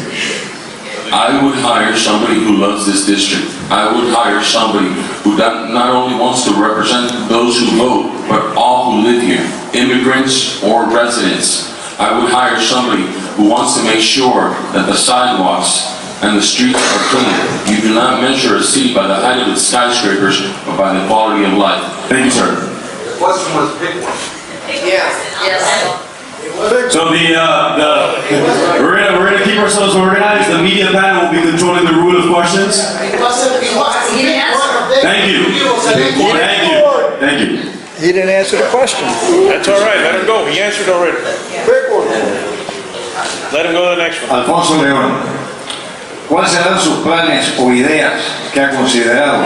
I would hire somebody who loves this district. I would hire somebody who not only wants to represent those who vote, but all who live here, immigrants or residents. I would hire somebody who wants to make sure that the sidewalks and the streets are clean. You do not measure a city by the height of its skyscrapers, but by the quality of life. Thank you, sir. The question was a big one. So we're gonna keep ourselves organized. The media panel will be controlling the rule of questions. Thank you. Thank you. He didn't answer the question. That's all right, let him go, he answered already. Let him go to the next one. Alfonso León, ¿cuáles serán sus planes o ideas que ha considerado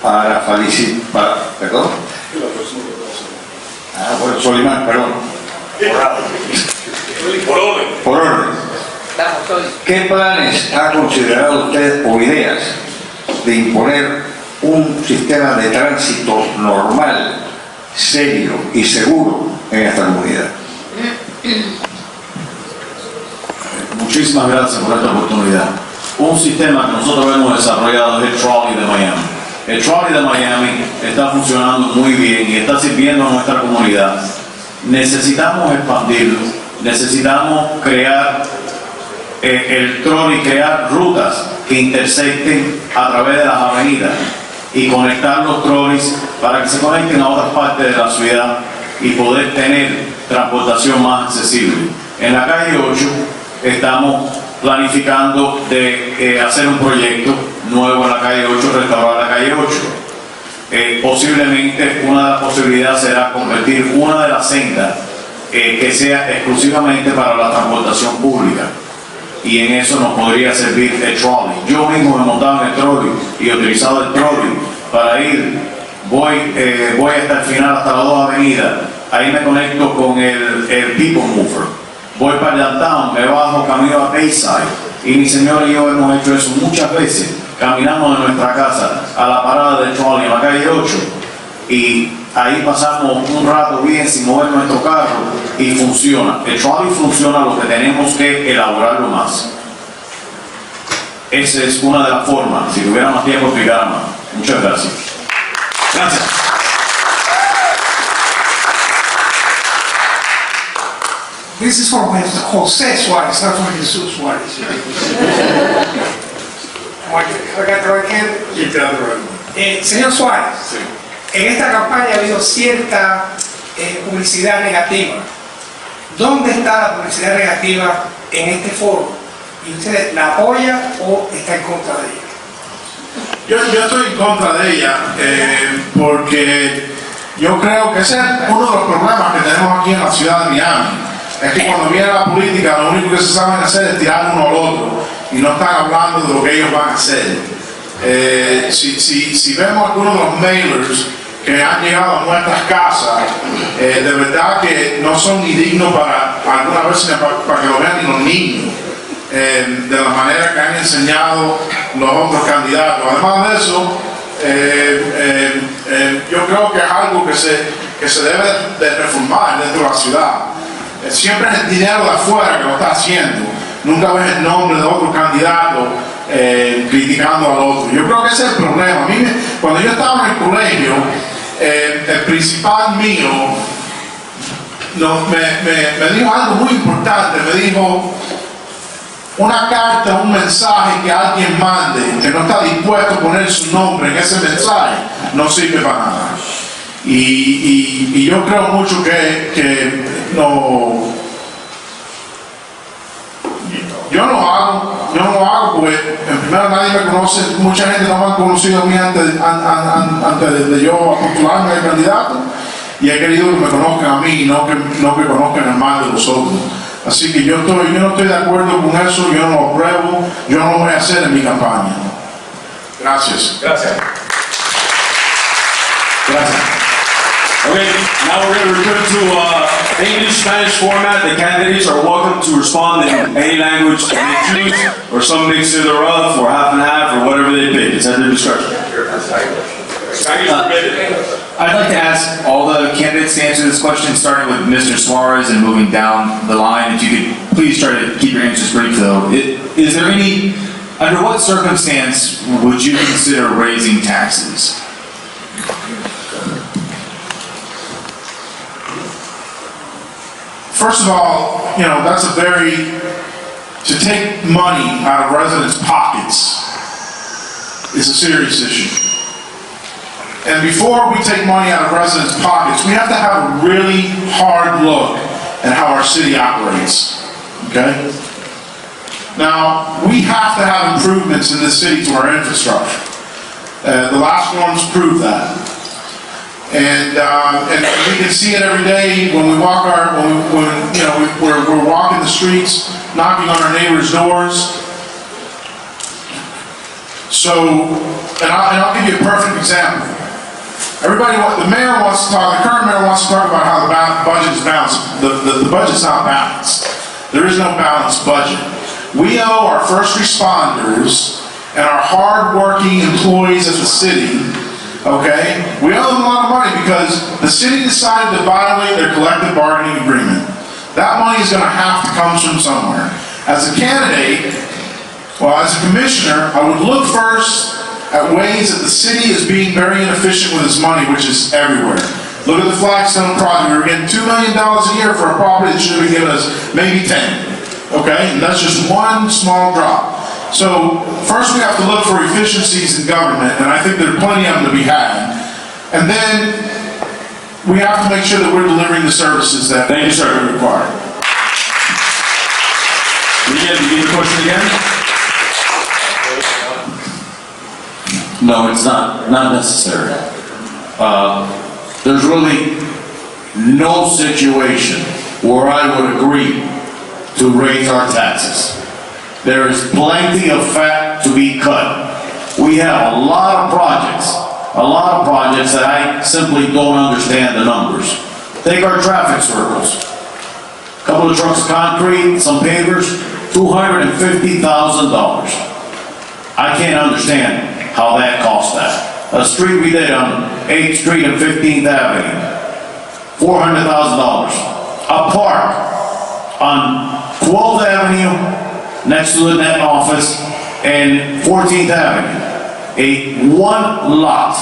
para perdón? Bueno, Solimán, perdón. Por orden. ¿Qué planes ha considerado usted o ideas de imponer un sistema de tránsito normal, serio y seguro en esta comunidad? Muchísimas gracias por esta oportunidad. Un sistema que nosotros hemos desarrollado es el Trolley de Miami. El Trolley de Miami está funcionando muy bien y está sirviendo a nuestra comunidad. Necesitamos expandirlo, necesitamos crear el trolley, crear rutas que intersecten a través de las avenidas y conectar los trolleys para que se conecten a otras partes de la ciudad y poder tener transportación más accesible. En la calle 8 estamos planificando de hacer un proyecto nuevo en la calle 8, restaurar la calle 8. Posiblemente una de las posibilidades será convertir una de las sendas que sea exclusivamente para la transportación pública, y en eso nos podría servir el trolley. Yo mismo me he montado en el trolley y he utilizado el trolley para ir, voy hasta el final, hasta las dos avenidas, ahí me conecto con el People Mover, voy para el downtown, me bajo, camino a Bayside, y mi señora y yo hemos hecho eso muchas veces. Caminamos de nuestra casa a la parada del trolley en la calle 8 y ahí pasamos un rato bien sin mover nuestro carro y funciona. El trolley funciona, lo que tenemos que elaborarlo más. Esa es una de las formas. Si tuviera más tiempo, explicara más. Muchas gracias. Gracias. This is for José Suárez, not for Jesús Suárez. Señor Suárez, en esta campaña ha habido cierta publicidad negativa. ¿Dónde está la publicidad negativa en este foro? ¿Y usted la apoya o está en contra de ella? Yo estoy en contra de ella porque yo creo que ese es uno de los problemas que tenemos aquí en la ciudad de Miami. Es que cuando viene la política lo único que se saben hacer es tirar uno al otro. y no están hablando de lo que ellos van a hacer. Si vemos algunos de los mailers que han llegado a nuestras casas, de verdad que no son ni dignos para alguna vez para que lo vean ni los niños, de la manera que han enseñado los otros candidatos. Además de eso, yo creo que es algo que se debe de reformar dentro de la ciudad. Siempre es el dinero de afuera que lo está haciendo. Nunca ves el nombre de otro candidato criticando al otro. Yo creo que ese es el problema. A mí, cuando yo estaba en el colegio, el principal mío me dijo algo muy importante. Me dijo, una carta, un mensaje que alguien mande, que no está dispuesto a poner su nombre en ese mensaje, no sirve para nada. Y yo creo mucho que no... Yo no lo hago porque en primera nadie me conoce, mucha gente no me ha conocido a mí antes de yo postularme al candidato, y he querido que me conozcan a mí y no que conozcan el mal de los otros. Así que yo no estoy de acuerdo con eso, yo no lo apruebo, yo no lo voy a hacer en mi campaña. Gracias. Gracias. Okay, now we're going to return to English-Spanish format. The candidates are welcome to respond in any language they choose, or some mix thereof, or half and half, or whatever they pick. It's at their discretion. I'd like to ask all the candidates to answer this question, starting with Mr. Suarez and moving down the line. If you could please try to keep your answers brief, though. Is there any, under what circumstance would you consider raising taxes? First of all, that's to take money out of residents' pockets is a serious issue. And before we take money out of residents' pockets, we have to have a really hard look at how our city operates, okay? Now, we have to have improvements in this city to our infrastructure. The last ones prove that. And we can see it every day when we walk we're walking the streets, knocking on our neighbors' doors. So, and I'll give you a perfect example. The current mayor wants to talk about how the budget is balanced. The budget's not balanced. There is no balanced budget. We owe our first responders and our hard-working employees of the city, okay? We owe them a lot of money because the city decided to violate their collective bargaining agreement. That money is going to have to come from somewhere. As a candidate, as a commissioner, I would look first at ways that the city is being very inefficient with its money, which is everywhere. Look at the Flagstone project. We were getting $2 million a year for a property that should have given us maybe 10. Okay? And that's just one small drop. So, first we have to look for efficiencies in government, and I think there are plenty of them to be had. And then, we have to make sure that we're delivering the services that we require. Miguel, you need a question again? No, it's not necessary. There's really no situation where I would agree to raise our taxes. There is plenty of fat to be cut. We have a lot of projects that I simply don't understand the numbers. Take our traffic circles. A couple of trucks of concrete, some pavers, $250,000. I can't understand how that costs that. A street we did on 8th Street and 15th Avenue, $400,000. A park on 12th Avenue, next to the Net Office, and 14th Avenue. One lot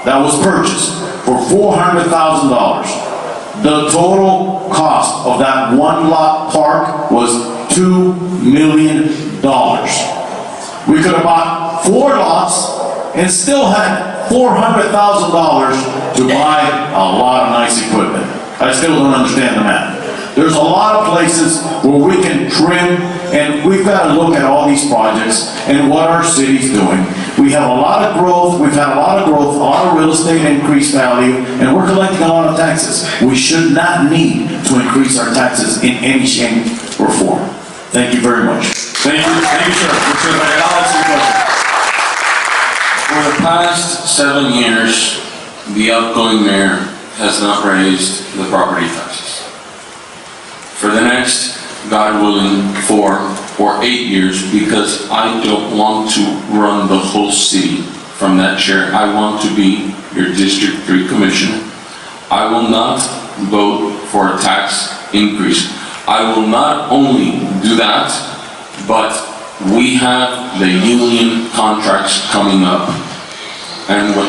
that was purchased for $400,000. The total cost of that one lot park was $2 million. We could have bought 4 lots and still had $400,000 to buy a lot of nice equipment. I still don't understand the math. There's a lot of places where we can trim, and we've got to look at all these projects and what our city's doing. We have a lot of growth, we've had a lot of growth, a lot of real estate increased value, and we're collecting a lot of taxes. We should not need to increase our taxes in any shape or form. Thank you very much. Thank you, sir. Mr. Alex, your question. For the past 7 years, the outgoing mayor has not raised the property taxes. For the next, God willing, 4 or 8 years, because I don't want to run the whole city from that chair. I want to be your District 3 Commissioner. I will not vote for a tax increase. I will not only do that, but we have the union contracts coming up. And what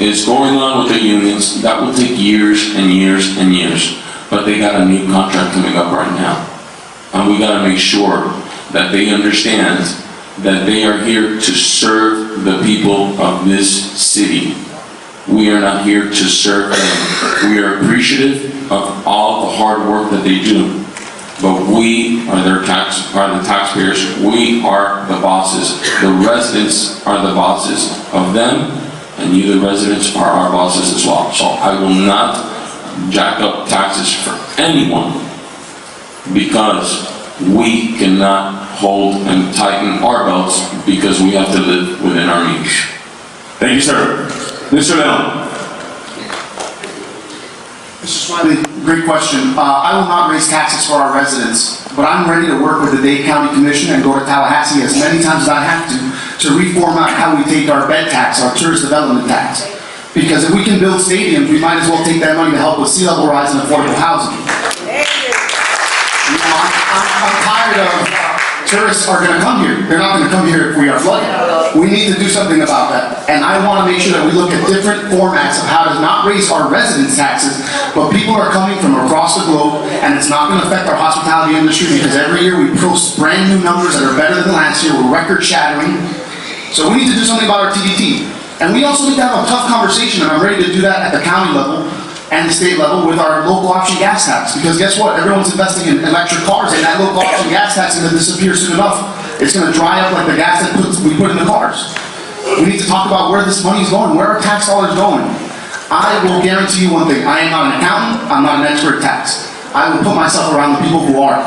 is going on with the unions, that will take years and years and years. But they got a new contract coming up right now. And we gotta make sure that they understand that they are here to serve the people of this city. We are not here to serve them. We are appreciative of all the hard work that they do. But we are the taxpayers. We are the bosses. The residents are the bosses of them, and you, the residents, are our bosses as well. So I will not jack up taxes for anyone, because we cannot hold and tighten our belts because we have to live within our means. Thank you, sir. Mr. Leon. Mr. Smiley, great question. I will not raise taxes for our residents, but I'm ready to work with the Dade County Commission and go to Tallahassee as many times as I have to reformat how we take our bed tax, our tourist development tax. Because if we can build stadiums, we might as well take that money to help with sea level rise and affordable housing. You know, I'm tired of tourists are going to come here. They're not going to come here if we are flooded. We need to do something about that. And I want to make sure that we look at different formats of how to not raise our residents' taxes, but people are coming from across the globe, and it's not going to affect our hospitality industry, because every year we post brand new numbers that are better than last year. We're record shattering. So we need to do something about our TDT. And we also need to have a tough conversation, and I'm ready to do that at the county level and the state level with our local option gas tax. Because guess what? Everyone's investing in electric cars, and that local option gas tax is going to disappear soon enough. It's going to dry up like the gas that we put in the cars. We need to talk about where this money is going, where our tax dollars going. I will guarantee you one thing. I am not an accountant. I'm not an expert at tax. I will put myself around the people who are.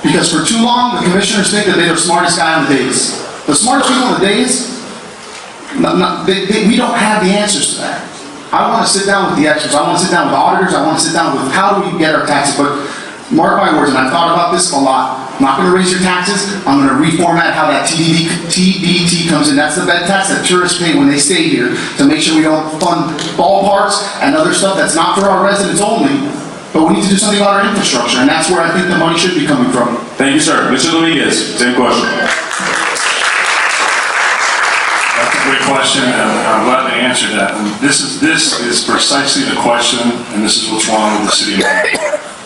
Because for too long, the commissioners think that they're the smartest guy on the dais. The smartest people on the dais, we don't have the answers to that. I want to sit down with the experts. I want to sit down with the auditors. I want to sit down with how do we get our taxes. But mark my words, and I've thought about this a lot. I'm not going to raise your taxes. I'm going to reformat how that TDT comes in. That's the bed tax that tourists pay when they stay here, to make sure we don't fund ballparks and other stuff that's not for our residents only. But we need to do something about our infrastructure, and that's where I think the money should be coming from. Thank you, sir. Mr. Dominguez, same question. That's a great question, and I'm glad they answered that. And this is precisely the question, and this is what's wrong with the city of Miami.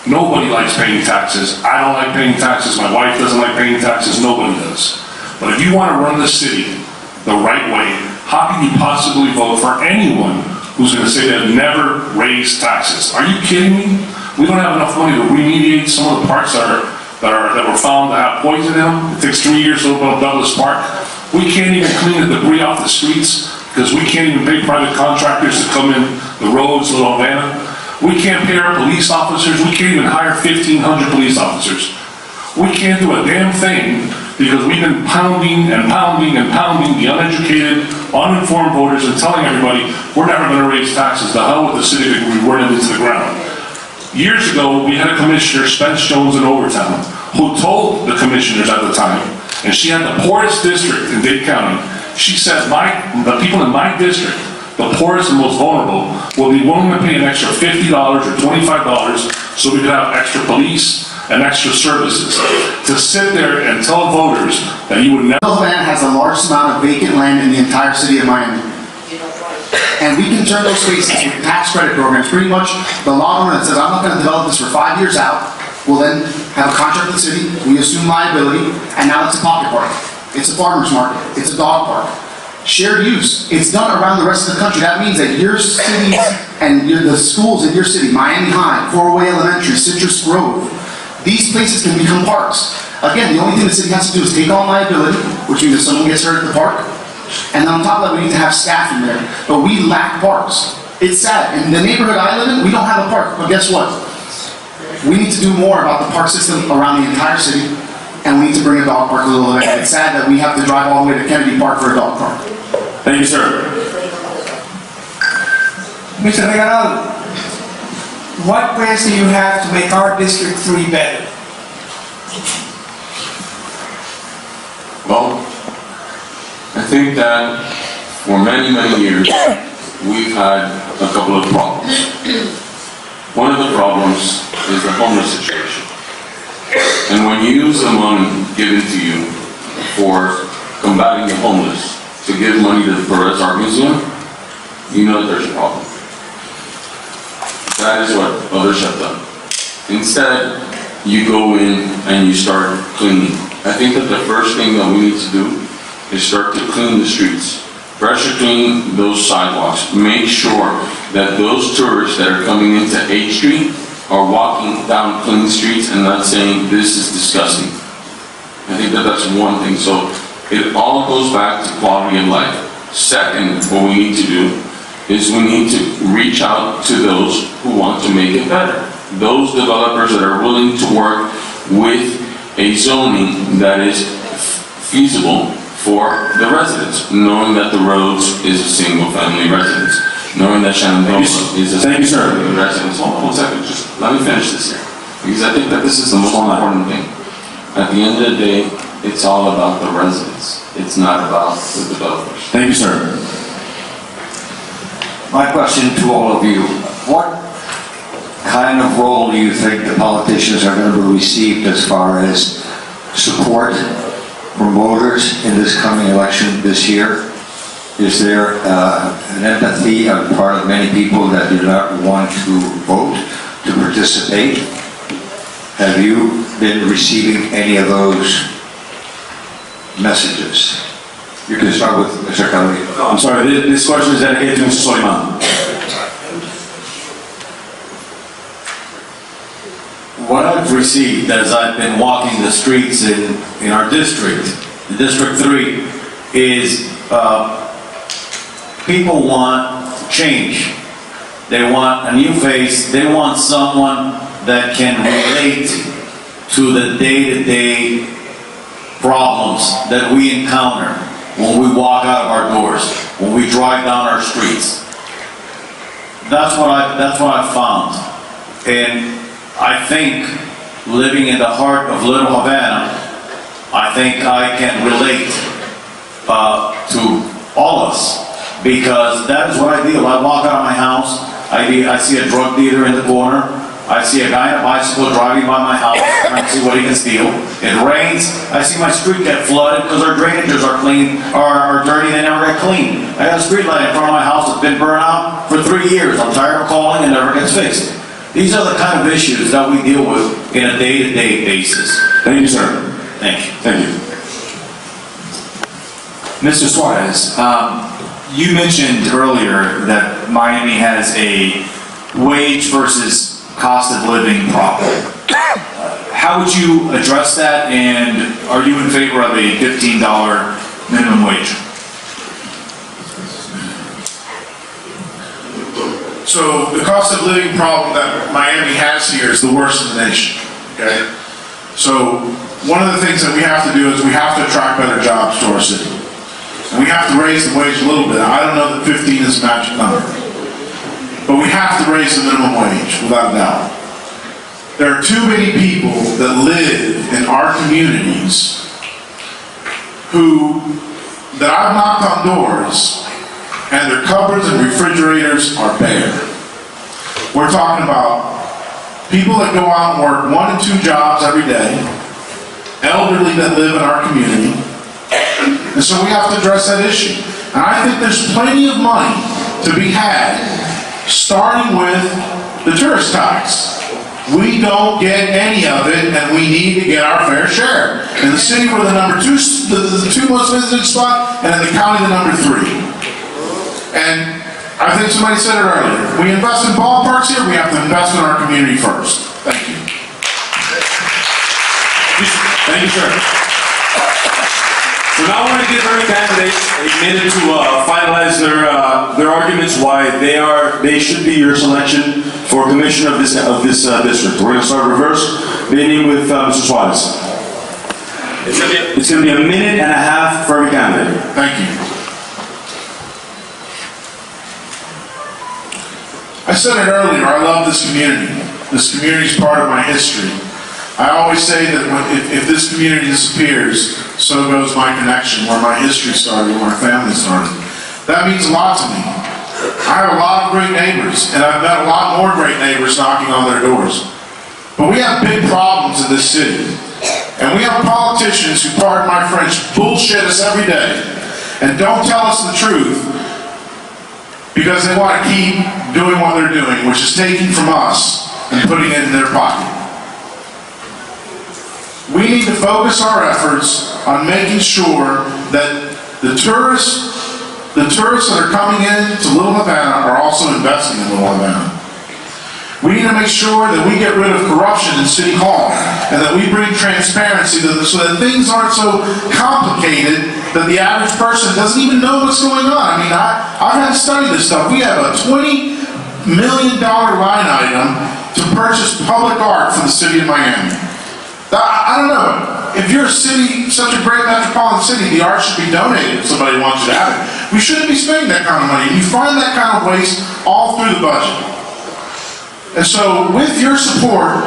Nobody likes paying taxes. I don't like paying taxes. My wife doesn't like paying taxes. Nobody does. But if you want to run the city the right way, how can you possibly vote for anyone who's going to say they've never raised taxes? Are you kidding me? We don't have enough money to remediate some of the parks that were found to have poison in them. It takes 3 years to open up Douglas Park. We can't even clean the debris off the streets because we can't even pay private contractors to come in the roads, Little Havana. We can't pay our police officers. We can't even hire 1,500 police officers. We can't do a damn thing because we've been pounding and pounding and pounding the uneducated, uninformed voters and telling everybody we're never going to raise taxes. The hell with the city that we run it into the ground. Years ago, we had a commissioner, Spence Jones in Overtown, who told the commissioners at the time, and she had the poorest district in Dade County. She said, the people in my district, the poorest and most vulnerable, will be willing to pay an extra $50 or $25 so we could have extra police and extra services. To sit there and tell voters that you would never... Little Havana has the largest amount of vacant land in the entire city of Miami. And we can turn those spaces with tax credit programs. Pretty much the law owner that says, I'm not going to develop this for 5 years out, will then have a contract with the city, we assume liability, and now it's a pocket park. It's a farmer's market. It's a dog park. Shared use. It's done around the rest of the country. That means that your cities and the schools in your city, Miami High, Coraway Elementary, Citrus Grove, these places can become parks. Again, the only thing the city has to do is take on liability, which means if someone gets hurt at the park, and then on top of that, we need to have staff in there. But we lack parks. It's sad. In the neighborhood I live in, we don't have a park. But guess what? We need to do more about the park system around the entire city. and we need to bring a dog park to Little Havana. It's sad that we have to drive all the way to Kennedy Park for a dog park. Thank you, sir. Mr. Regalado, what plans do you have to make our District 3 better? Well, I think that for many, many years, we've had a couple of problems. One of the problems is the homeless situation. And when you use the money given to you for combating the homeless to give money to the Perez Art Museum, you know that there's a problem. That is what others have done. Instead, you go in and you start cleaning. I think that the first thing that we need to do is start to clean the streets. Pressure clean those sidewalks. Make sure that those tourists that are coming into 8th Street are walking down clean streets and not saying, this is disgusting. I think that that's one thing. So it all goes back to quality of life. Second, what we need to do is we need to reach out to those who want to make it better. Those developers that are willing to work with a zoning that is feasible for the residents, knowing that the Roads is a single-family residence, knowing that Shenandoah is a single-family residence. Hold on one second, just let me finish this here. Because I think that this is the most important thing. At the end of the day, it's all about the residents. It's not about the developers. Thank you, sir. My question to all of you, what kind of role do you think the politicians are going to be received as far as support from voters in this coming election this year? Is there an empathy on the part of many people that do not want to vote, to participate? Have you been receiving any of those messages? You can start with Mr. Calvi. I'm sorry, this question is dedicated to Mr. Soliman. What I've received as I've been walking the streets in our district, in District 3, is people want change. They want a new face. They want someone that can relate to the day-to-day problems that we encounter when we walk out of our doors, when we drive down our streets. That's what I've found. And I think, living in the heart of Little Havana, I think I can relate to all of us, because that is what I do. I walk out of my house, I see a drug dealer in the corner, I see a guy on a bicycle driving by my house, trying to see what he can steal. It rains, I see my street get flooded because our drainages are dirty, they never get cleaned. I got a street light in front of my house that's been burned out for 3 years. I'm tired of calling and never gets fixed. These are the kind of issues that we deal with in a day-to-day basis. Thank you, sir. Thank you. Thank you. Mr. Suarez, you mentioned earlier that Miami has a wage versus cost of living problem. How would you address that, and are you in favor of a $15 minimum wage? So the cost of living problem that Miami has here is the worst in the nation, okay? So one of the things that we have to do is we have to attract better jobs to our city. And we have to raise the wage a little bit. I don't know that 15 is a magic number. But we have to raise the minimum wage, without a doubt. There are too many people that live in our communities that I've knocked on doors, and their cupboards and refrigerators are bare. We're talking about people that go out and work 1 and 2 jobs every day, elderly that live in our community, and so we have to address that issue. And I think there's plenty of money to be had, starting with the tourist tax. We don't get any of it, and we need to get our fair share. In the city, we're the number 2, the 2 most visited spot, and in the county, the number 3. And I think somebody said it earlier. We invest in ballparks here, we have to invest in our community first. Thank you. Thank you, sir. So now I want to give every candidate a minute to finalize their arguments why they should be your selection for commissioner of this district. We're going to start reverse, beginning with Mr. Suarez. It's gonna be a minute and a half for every candidate. Thank you. I said it earlier, I love this community. This community is part of my history. I always say that if this community disappears, so goes my connection, where my history started, where my family started. That means a lot to me. I have a lot of great neighbors, and I've met a lot more great neighbors knocking on their doors. But we have big problems in this city. And we have politicians who, pardon my French, bullshit us every day and don't tell us the truth because they want to keep doing what they're doing, which is taking from us and putting it in their pocket. We need to focus our efforts on making sure that the tourists that are coming in to Little Havana are also investing in Little Havana. We need to make sure that we get rid of corruption in City Hall and that we bring transparency so that things aren't so complicated that the average person doesn't even know what's going on. I mean, I've had to study this stuff. We have a $20 million line item to purchase public art for the city of Miami. I don't know. If you're a city, such a great metropolitan city, the art should be donated if somebody wants you to have it. We shouldn't be spending that kind of money. You find that kind of waste all through the budget. And so, with your support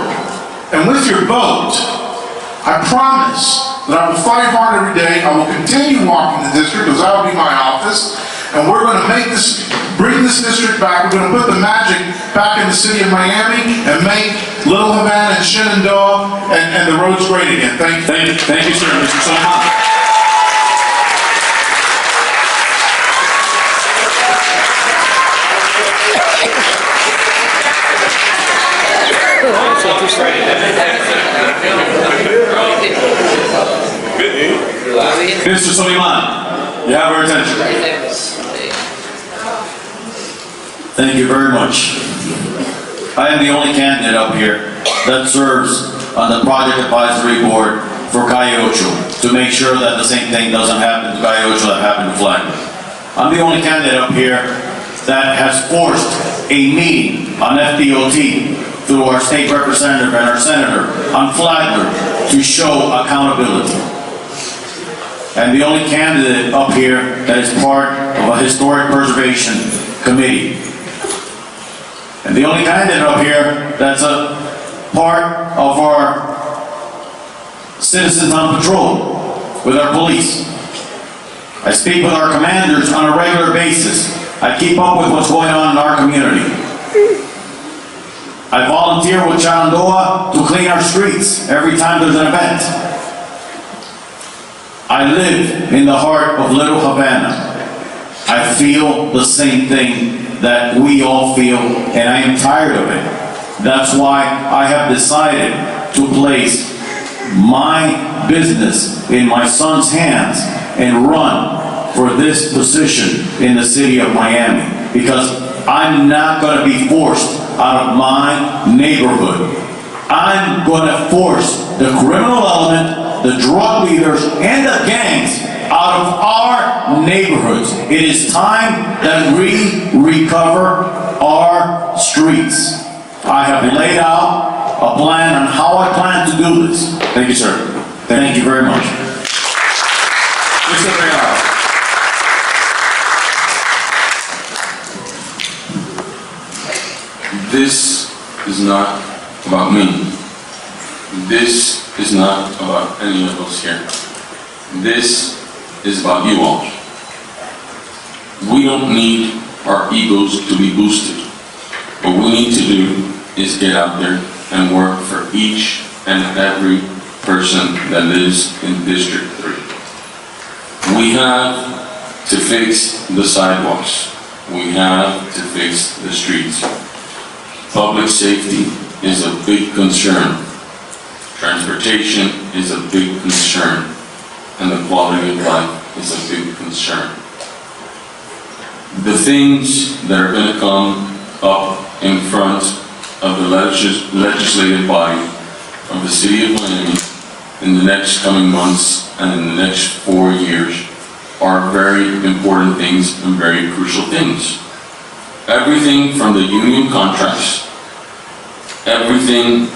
and with your vote, I promise that I will fight hard every day. I will continue walking the district because that will be my office. And we're going to bring this district back. We're going to put the magic back in the city of Miami and make Little Havana and Shenandoah and the roads great again. Thank you. Thank you, sir. Mr. Sulaiman. Mr. Sulaiman, you have our attention. Thank you very much. I am the only candidate up here that serves on the Project Advisory Board for Calle Ocho to make sure that the same thing doesn't happen to Calle Ocho that happened to Flagler. I'm the only candidate up here that has forced a meeting on FDOT through our state representative and our senator on Flagler to show accountability. And the only candidate up here that is part of a historic preservation committee. And the only candidate up here that's a part of our citizens on patrol with our police. I speak with our commanders on a regular basis. I keep up with what's going on in our community. I volunteer with Shenandoah to clean our streets every time there's an event. I live in the heart of Little Havana. I feel the same thing that we all feel, and I am tired of it. That's why I have decided to place my business in my son's hands and run for this position in the city of Miami, because I'm not going to be forced out of my neighborhood. I'm going to force the criminal element, the drug leaders, and the gangs out of our neighborhoods. It is time that we recover our streets. I have laid out a plan on how I plan to do this. Thank you, sir. Thank you very much. Mr. Real. This is not about me. This is not about any of us here. This is about you all. We don't need our egos to be boosted. What we need to do is get out there and work for each and every person that lives in District 3. We have to fix the sidewalks. We have to fix the streets. Public safety is a big concern. Transportation is a big concern. And the quality of life is a big concern. The things that are going to come up in front of the legislative body of the city of Miami in the next coming months and in the next 4 years are very important things and very crucial things. Everything from the union contracts, everything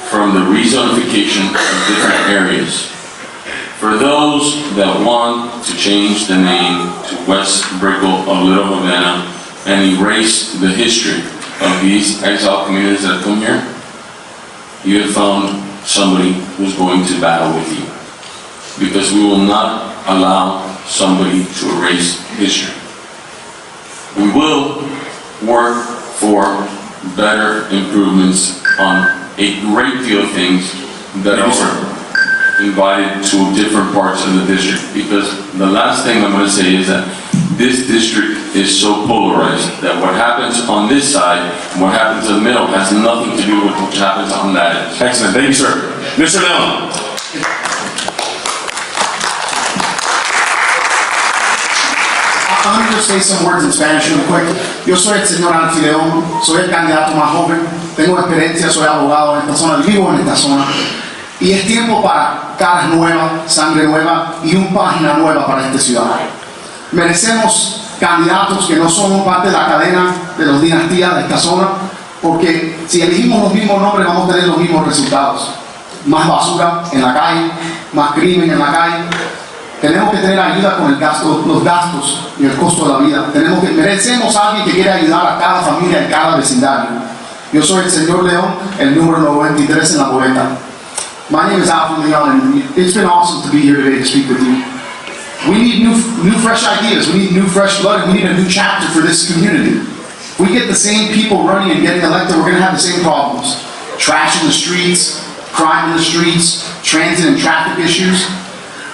from the rezonification of different areas, For those that want to change the name to West Brickell of Little Havana and erase the history of these exile communities that come here, you have found somebody who's going to battle with you. Because we will not allow somebody to erase history. We will work for better improvements on a great deal of things that are invited to different parts of the district, because the last thing I'm going to say is that this district is so polarized that what happens on this side and what happens in the middle has nothing to do with what happens on that end. Excellent, thank you, sir. Mr. Leon. I'm going to say some words in Spanish real quick. Yo soy el señor Alfie León, soy el candidato más joven, tengo experiencia, soy abogado en esta zona, vivo en esta zona. Y es tiempo para caras nuevas, sangre nueva y una página nueva para esta ciudad. Merecemos candidatos que no son parte de la cadena de las dinastías de esta zona, porque si elegimos los mismos nombres vamos a tener los mismos resultados. Más basura en la calle, más crimen en la calle. Tenemos que tener ayuda con el gasto, los gastos y el costo de la vida. Merecemos a alguien que quiera ayudar a cada familia en cada vecindario. Yo soy el señor León, el número 93 en la boleta. My name is Alfie Leon, and it's been awesome to be here today to speak with you. We need new fresh ideas. We need new fresh blood, and we need a new chapter for this community. If we get the same people running and getting elected, we're going to have the same problems. Trash in the streets, crime in the streets, transit and traffic issues.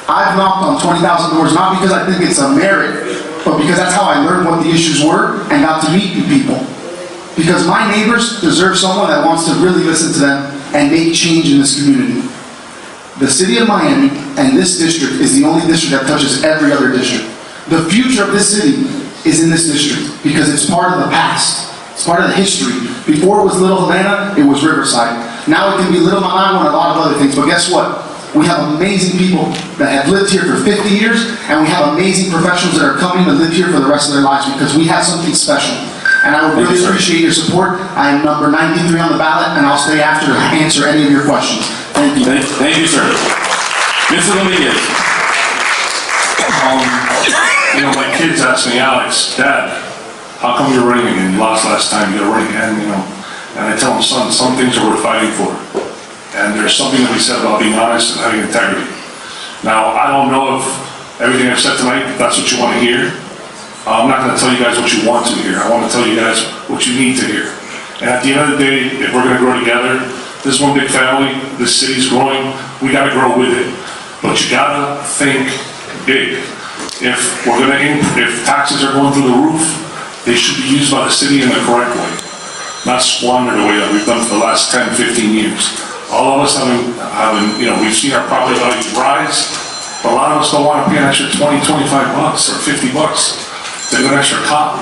I've knocked on 20,000 doors, not because I think it's a merit, but because that's how I learned what the issues were and got to meet you people. Because my neighbors deserve someone that wants to really listen to them and make change in this community. The city of Miami and this district is the only district that touches every other district. The future of this city is in this district because it's part of the past. It's part of the history. Before it was Little Havana, it was Riverside. Now it can be Little Managua and a lot of other things, but guess what? We have amazing people that have lived here for 50 years, and we have amazing professionals that are coming to live here for the rest of their lives because we have something special. And I would really appreciate your support. I am number 93 on the ballot, and I'll stay after to answer any of your questions. Thank you. Thank you, sir. Mr. Dominguez. My kids ask me, Alex, Dad, how come you're running again? You lost last time, you're running again, And I tell them, son, some things are worth fighting for. And there's something that we said about being honest and having integrity. Now, I don't know if everything I've said tonight, if that's what you want to hear. I'm not going to tell you guys what you want to hear. I want to tell you guys what you need to hear. And at the end of the day, if we're going to grow together, this is one big family, this city's growing, we got to grow with it. But you got to think big. If taxes are going through the roof, they should be used by the city in the correct way, not squandered the way that we've done for the last 10, 15 years. All of us we've seen our property values rise, but a lot of us don't want to pay an extra 20, 25 bucks or 50 bucks to get an extra cop,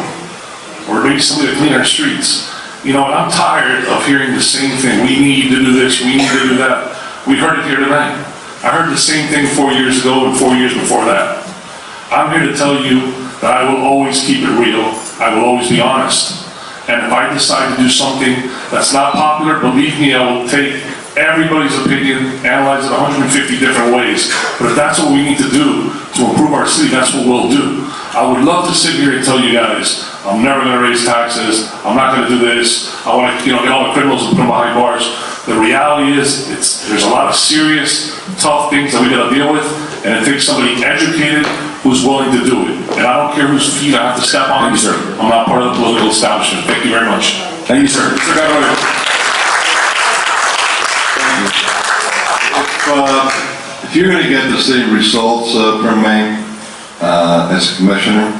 or maybe somebody to clean our streets. And I'm tired of hearing the same thing. We need to do this, we need to do that. We heard it here tonight. I heard the same thing 4 years ago and 4 years before that. I'm here to tell you that I will always keep it real. I will always be honest. And if I decide to do something that's not popular, believe me, I will take everybody's opinion, analyze it 150 different ways. But if that's what we need to do to improve our city, that's what we'll do. I would love to sit here and tell you guys, I'm never going to raise taxes, I'm not going to do this, I want to get all the criminals and put them behind bars. The reality is, there's a lot of serious, tough things that we got to deal with, and it takes somebody educated who's willing to do it. And I don't care whose feet I have to step on. Thank you, sir. I'm not part of the political establishment. Thank you very much. Thank you, sir. Mr. Carvalho. If you're going to get the same results from me as commissioner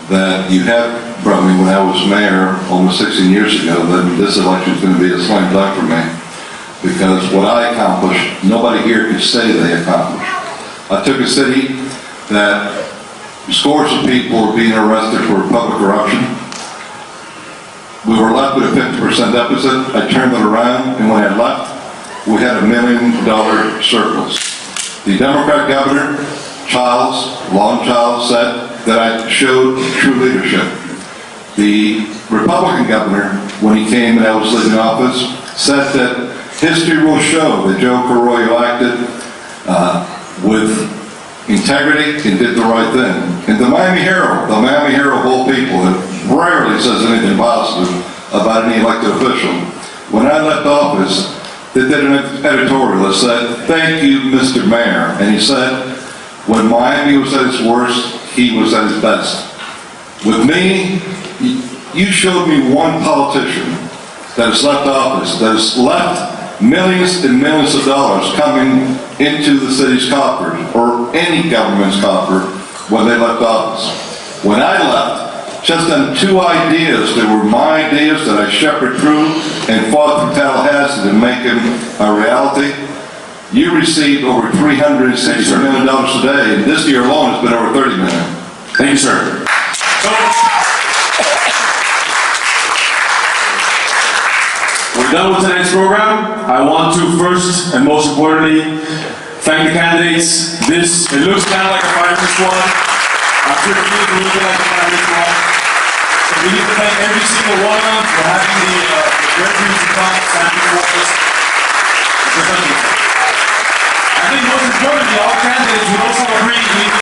that you have from me when I was mayor almost 16 years ago, then this election is going to be a slam dunk for me. Because what I accomplished, nobody here can say they accomplished. I took a city that scores of people were being arrested for public corruption. We were left with a 50% deficit. I turned it around, and when I left, we had $1 million surplus. The Democrat governor, Long Childs, said that I showed true leadership. The Republican governor, when he came and I was leaving office, said that history will show that Joe Carollo acted with integrity, and did the right thing. And the Miami Herald of all people, that rarely says anything positive about any elected official. When I left office, they did an editorial that said, "Thank you, Mr. Mayor." And he said, when Miami was at its worst, he was at his best. With me, you showed me one politician that has left office, that has left millions and millions of dollars coming into the city's coffers, or any government's coffer, when they left office. When I left, just on 2 ideas that were my ideas that I shepherded through and fought through Tallahassee to make them a reality, you received over $360 million today, and this year alone has been over $30 million. Thank you, sir. We're done with tonight's program. I want to first and most importantly thank the candidates. It looks kind of like a firing squad. I'm sure it feels a little bit like a firing squad. So we need to thank every single one of them for having the refuge to come, stand before us. I think most importantly, all candidates would also agree we need to